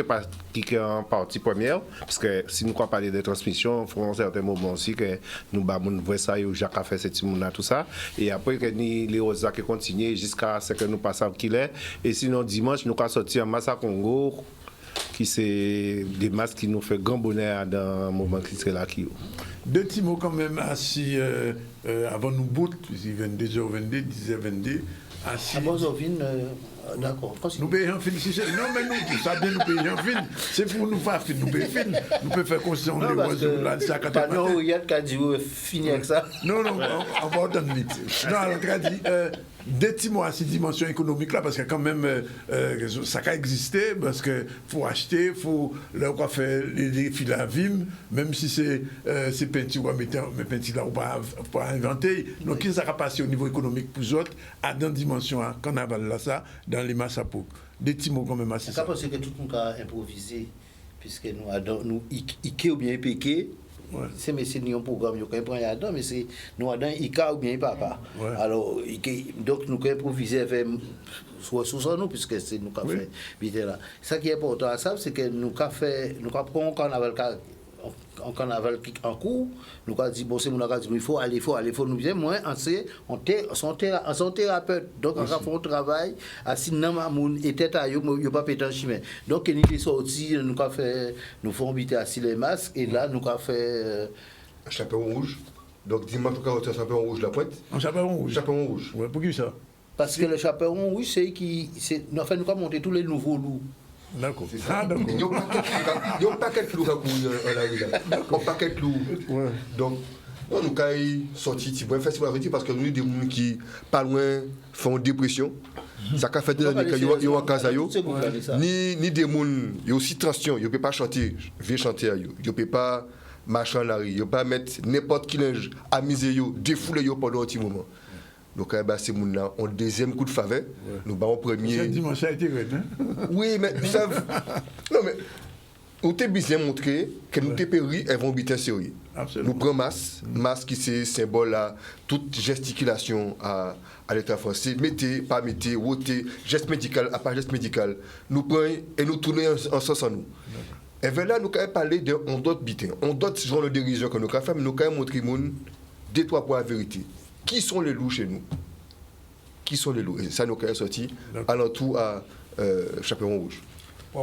qui ont en partie première, parce que si nous parlons de transmission, il faut un certain moment aussi que nous voyons ça, et Jacques a fait ce petit monde tout ça, et après que les Rosa qui continuent jusqu'à ce que nous passons qu'il est, et sinon dimanche nous avons sorti en Massa Congo, qui c'est des masses qui nous fait grand bonheur dans le moment qui serait là. Deux petits mots quand même assis avant nous bout, 22h22, 10h22. D'accord. Nous payons en fin. Non, mais nous, ça bien, nous payons en fin. C'est pour nous faire fin. Nous payons fin. Nous pouvons faire conscience des oiseaux là, ça quand non, il y a qui a dit fini avec ça. Non, on va attendre vite. Non, alors, tu as dit, deux petits mots à ces dimensions économiques là, parce que quand même, ça a existé, parce qu'il faut acheter, il faut leur faire les fils à vime, même si c'est peintures, mais peintures là, on ne pas inventer. Donc, qu'est-ce que ça a passé au niveau économique pour eux autres, à dans dimension à carnaval là, ça, dans les Massapok. Des petits mots quand même assez. Je pense que tout le monde a improvisé, puisque nous, Ike ou bien Péké. C'est mais c'est un programme qui comprend là-dedans, mais c'est nous avons Ika ou bien Papa. Alors, donc nous avons improvisé avec ressources nous, puisque c'est nous qui avons fait. Ce qui est important à ça, c'est que nous avons fait, nous avons pris un carnaval en cours, nous avons dit, bon, c'est mon dit, il faut aller, nous disons, moi, on sont thérapeute, donc on a fait un travail, assis dans ma moun, et tête à eux, il n'y a pas pété en chemin. Donc, nous sommes sortis, nous faisons habiter assis les masques, et là, nous avons fait. Un chaperon rouge. Donc, dimanche, on a un chaperon rouge la pointe. Un chaperon rouge. Chaperon rouge. Ouais, pour qui ça? Parce que le chaperon rouge, c'est qui. Enfin, nous avons monté tous les nouveaux loups. D'accord. Il n'y a pas quelques loups en la rue là. Il n'y a pas quelques loups. Donc, nous avons sorti un festival parce que nous avons des gens qui, pas loin, font dépression. Ça a fait de l'année qu'il y a un cas ni des gens qui ont aussi tension, ils ne peuvent pas chanter, viens chanter à eux. Ils ne peuvent pas marcher en la rue, ils ne peuvent pas mettre n'importe qui linge, amuser eux, défouler eux pendant un petit moment. Donc, ces gens-là ont deuxième coup de faveur. Nous avons premier. Ce dimanche a été red, hein? Oui, mais vous savez. Non, mais. On t'a bien montré que nous t'es péri, elles vont bien sérieux. Nous prenons masse qui c'est symbole à toute gesticulation à l'État français. Mettez, pas mettez, votez, geste médical, à pas geste médical. Nous prenons et nous tournons en sens en nous. Et là, nous avons parlé d'autres bitins, d'autres genres de dirigeants que nous avons fait, mais nous avons montré deux, trois points à vérité. Qui sont les loups chez nous? Qui sont les loups? Et ça, nous avons sorti à l'entour à Chaperon Rouge. Oui,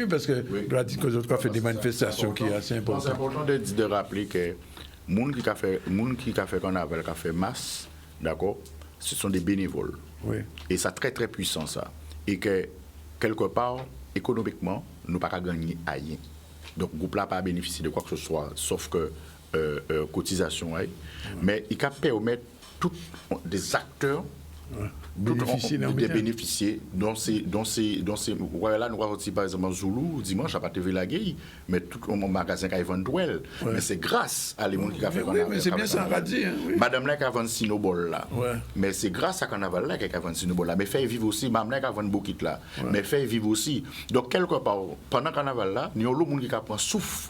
parce que les autres ont fait des manifestations qui sont assez importantes. C'est important de rappeler que les gens qui ont fait carnaval, qui ont fait masse, d'accord, ce sont des bénévoles. Oui. Et ça très très puissant ça. Et que quelque part, économiquement, nous n'avons pas gagné à rien. Donc le groupe n'a pas bénéficié de quoi que ce soit, sauf que cotisation. Mais il peut permettre tous des acteurs de bénéficier dans ces voilà, nous avons par exemple Zoulou dimanche à pas TV la Gueye, mais tout mon magasin qui a vendu mais c'est grâce à les gens qui a fait carnaval. Oui, mais c'est bien ça on dit, hein, oui. Madame là qui a vendu Sinobol là, mais c'est grâce à carnaval là qu'elle a vendu Sinobol là, mais fait vivre aussi madame là qui a vendu Bokit là, mais fait vivre aussi. Donc quelque part pendant carnaval là, il y a le monde qui a pris souffle.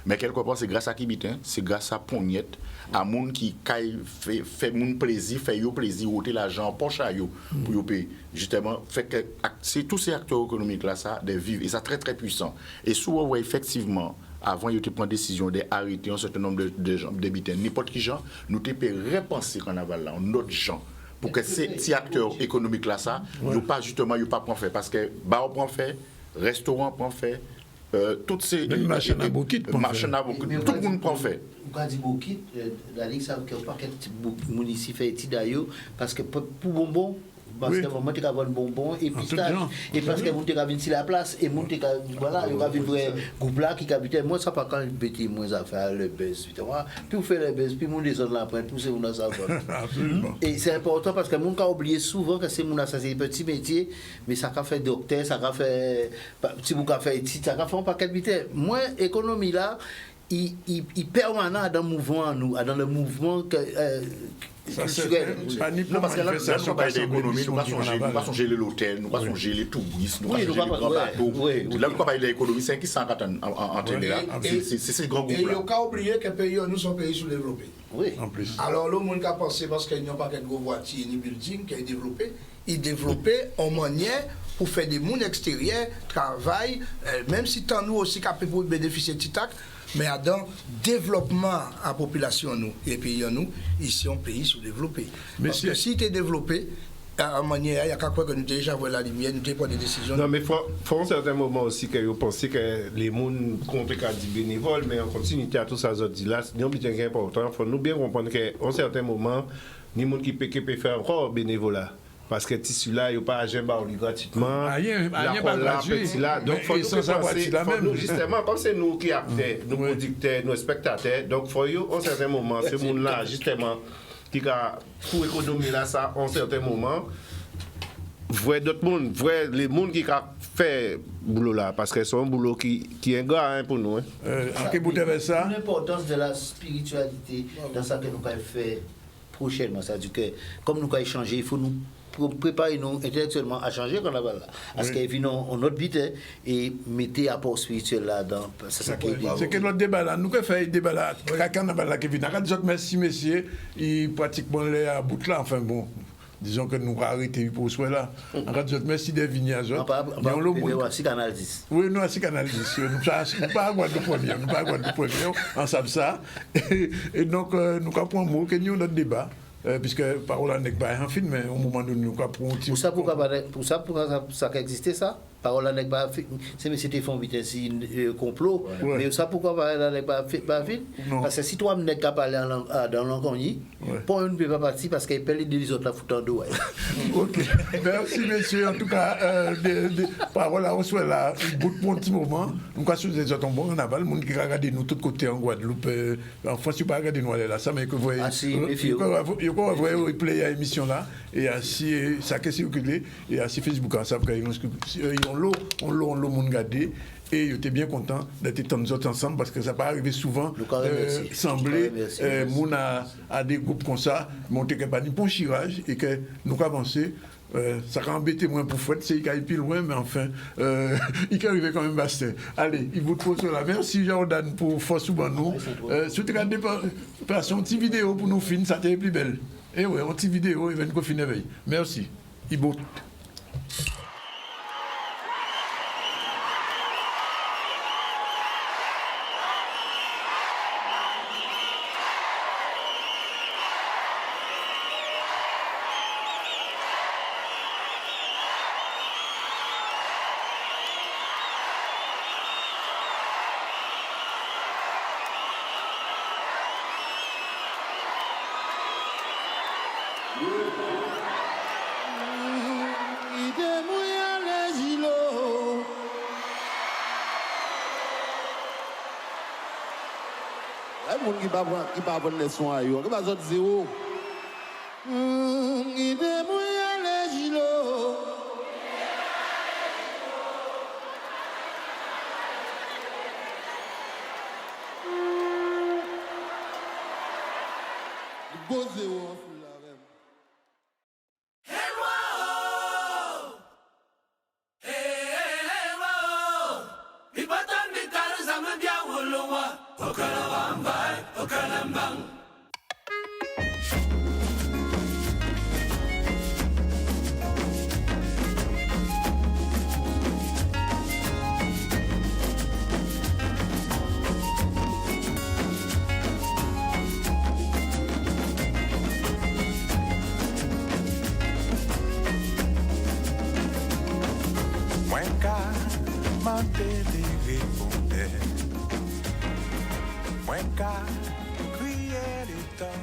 Mais quelque part, c'est grâce à Kibitin, c'est grâce à Pognette, à moun qui fait moun plaisir, fait yo plaisir, ôter l'argent poche à yo pour yo payer. Justement, fait que c'est tous ces acteurs économiques là ça de vivre et ça très très puissant. Et souvent effectivement avant ils te prendre décision d'arrêter un certain nombre de gens de bitins n'importe qui gens nous te peut repenser carnaval là en autre gens pour que ces acteurs économiques là ça yo pas justement yo pas prend fait parce que bar prend fait, restaurant prend fait toutes ces machines à Bokit, tout le monde prend fait. Quand dit Bokit, la Ligue ça que pas quel municipal fait d'ailleurs parce que pour bonbon parce que moment tu as un bonbon et pistache et parce que mon tu as venir sur la place et mon tu voilà il y a vrai groupe là qui habitait moi ça pas quand petit moins à faire le buzz tu vois puis faire le buzz puis mon descendre là après tout c'est on a ça absolument et c'est important parce que mon a oublié souvent que c'est mon ça c'est petit métier mais ça a fait docteur ça a fait petit bouc a fait ça a fait un paquet de bitère moi économie là il permanent dans le mouvement nous dans le mouvement que culturel. Non, parce que là, nous parlons d'économie, nous pas songer l'hôtel, nous pas songer les touristes, nous pas songer les grands bateaux. Là, nous parlons d'économie, c'est qui s'en en télé là. C'est ces grands groupes là. Et il ne faut pas oublier que pays, nous sommes pays sous-développés. Oui. En plus. Alors, le monde qui a pensé parce qu'il n'y a pas de gros voitures ni building qui est développé, il développé en manière pour faire des mondes extérieurs, travail, même si tant nous aussi capables pour bénéficier de TITAC, mais dans développement à la population nous et pays nous ici un pays sous-développé. Parce que si tu es développé à manière il y a quelque chose que nous déjà voir la lumière nous prendre des décisions. Non mais faut un certain moment aussi que vous pensez que les gens comptent qu'à dire bénévole mais en continuité à tout ça dit là c'est un petit important faut nous bien comprendre que en certain moment les gens qui peut faire encore bénévolat. Parce que tissu là, il n'y a pas à agir gratuitement. Rien pas gratuit. Donc, il faut nous justement, comme c'est nous qui acteurs, nous producteurs, nos spectateurs, donc il faut à un certain moment, ce monde-là, justement, qui a pour économiser là, ça, à un certain moment, voir d'autres mondes, voir les mondes qui ont fait boulot là, parce que c'est un boulot qui est un gars pour nous. L'importance de la spiritualité dans ça que nous avons fait prochainement, c'est-à-dire que comme nous avons échangé, il faut nous préparer nous intellectuellement à changer carnaval là parce qu'il vient en notre but et mettez apport spirituel là-dedans c'est ça qui est c'est que notre débat là nous que fait débat là carnaval là qui vient merci messieurs il pratiquement les à bout là enfin bon disons que nous arrêter pour soi là merci des vignages nous à Canal 10 oui nous à Canal 10 nous pas avoir de premier nous pas avoir de premier on sait ça et donc nous comprend mot que nous notre débat puisque parole en n'est pas un film mais au moment donné nous comprend pour ça existait ça parole en n'est pas c'est mais c'était fond vitesse complot mais ça pourquoi parole en n'est pas film parce que si toi n'es pas parler dans l'angoni pour une peut pas partir parce qu'il perd les autres la foutant d'eau OK merci monsieur en tout cas parole là on soit là bout de petit moment nous quoi sur les autres bon carnaval monde qui regarde nous tous côtés en Guadeloupe en France tu pas regarder nous là ça mais que vous voyez il faut voir replay à émission là et ainsi ça que circuler et ainsi Facebook ça on l'a gardé. Et j'étais bien content d'être tous nous autres ensemble parce que ça n'a pas arrivé souvent. Sembler, moun à des groupes comme ça, monter que pas ni bon chirage et que nous avancer. Ça a embêté moins pour Fouette, c'est qu'il aille plus loin, mais enfin, il est arrivé quand même bastard. Allez, il vous trouve cela. Merci Jordan pour force ou nous. Si tu regardes passer une petite vidéo pour nous finir, ça t'est plus belle. Et ouais, une petite vidéo, il va nous finir veille. Merci. Ibo. Qui va prendre les soins à eux, qui va sortir zéro. Il démouille les gilots. Il beau zéro en foule là même. Mwen ka kriye le tan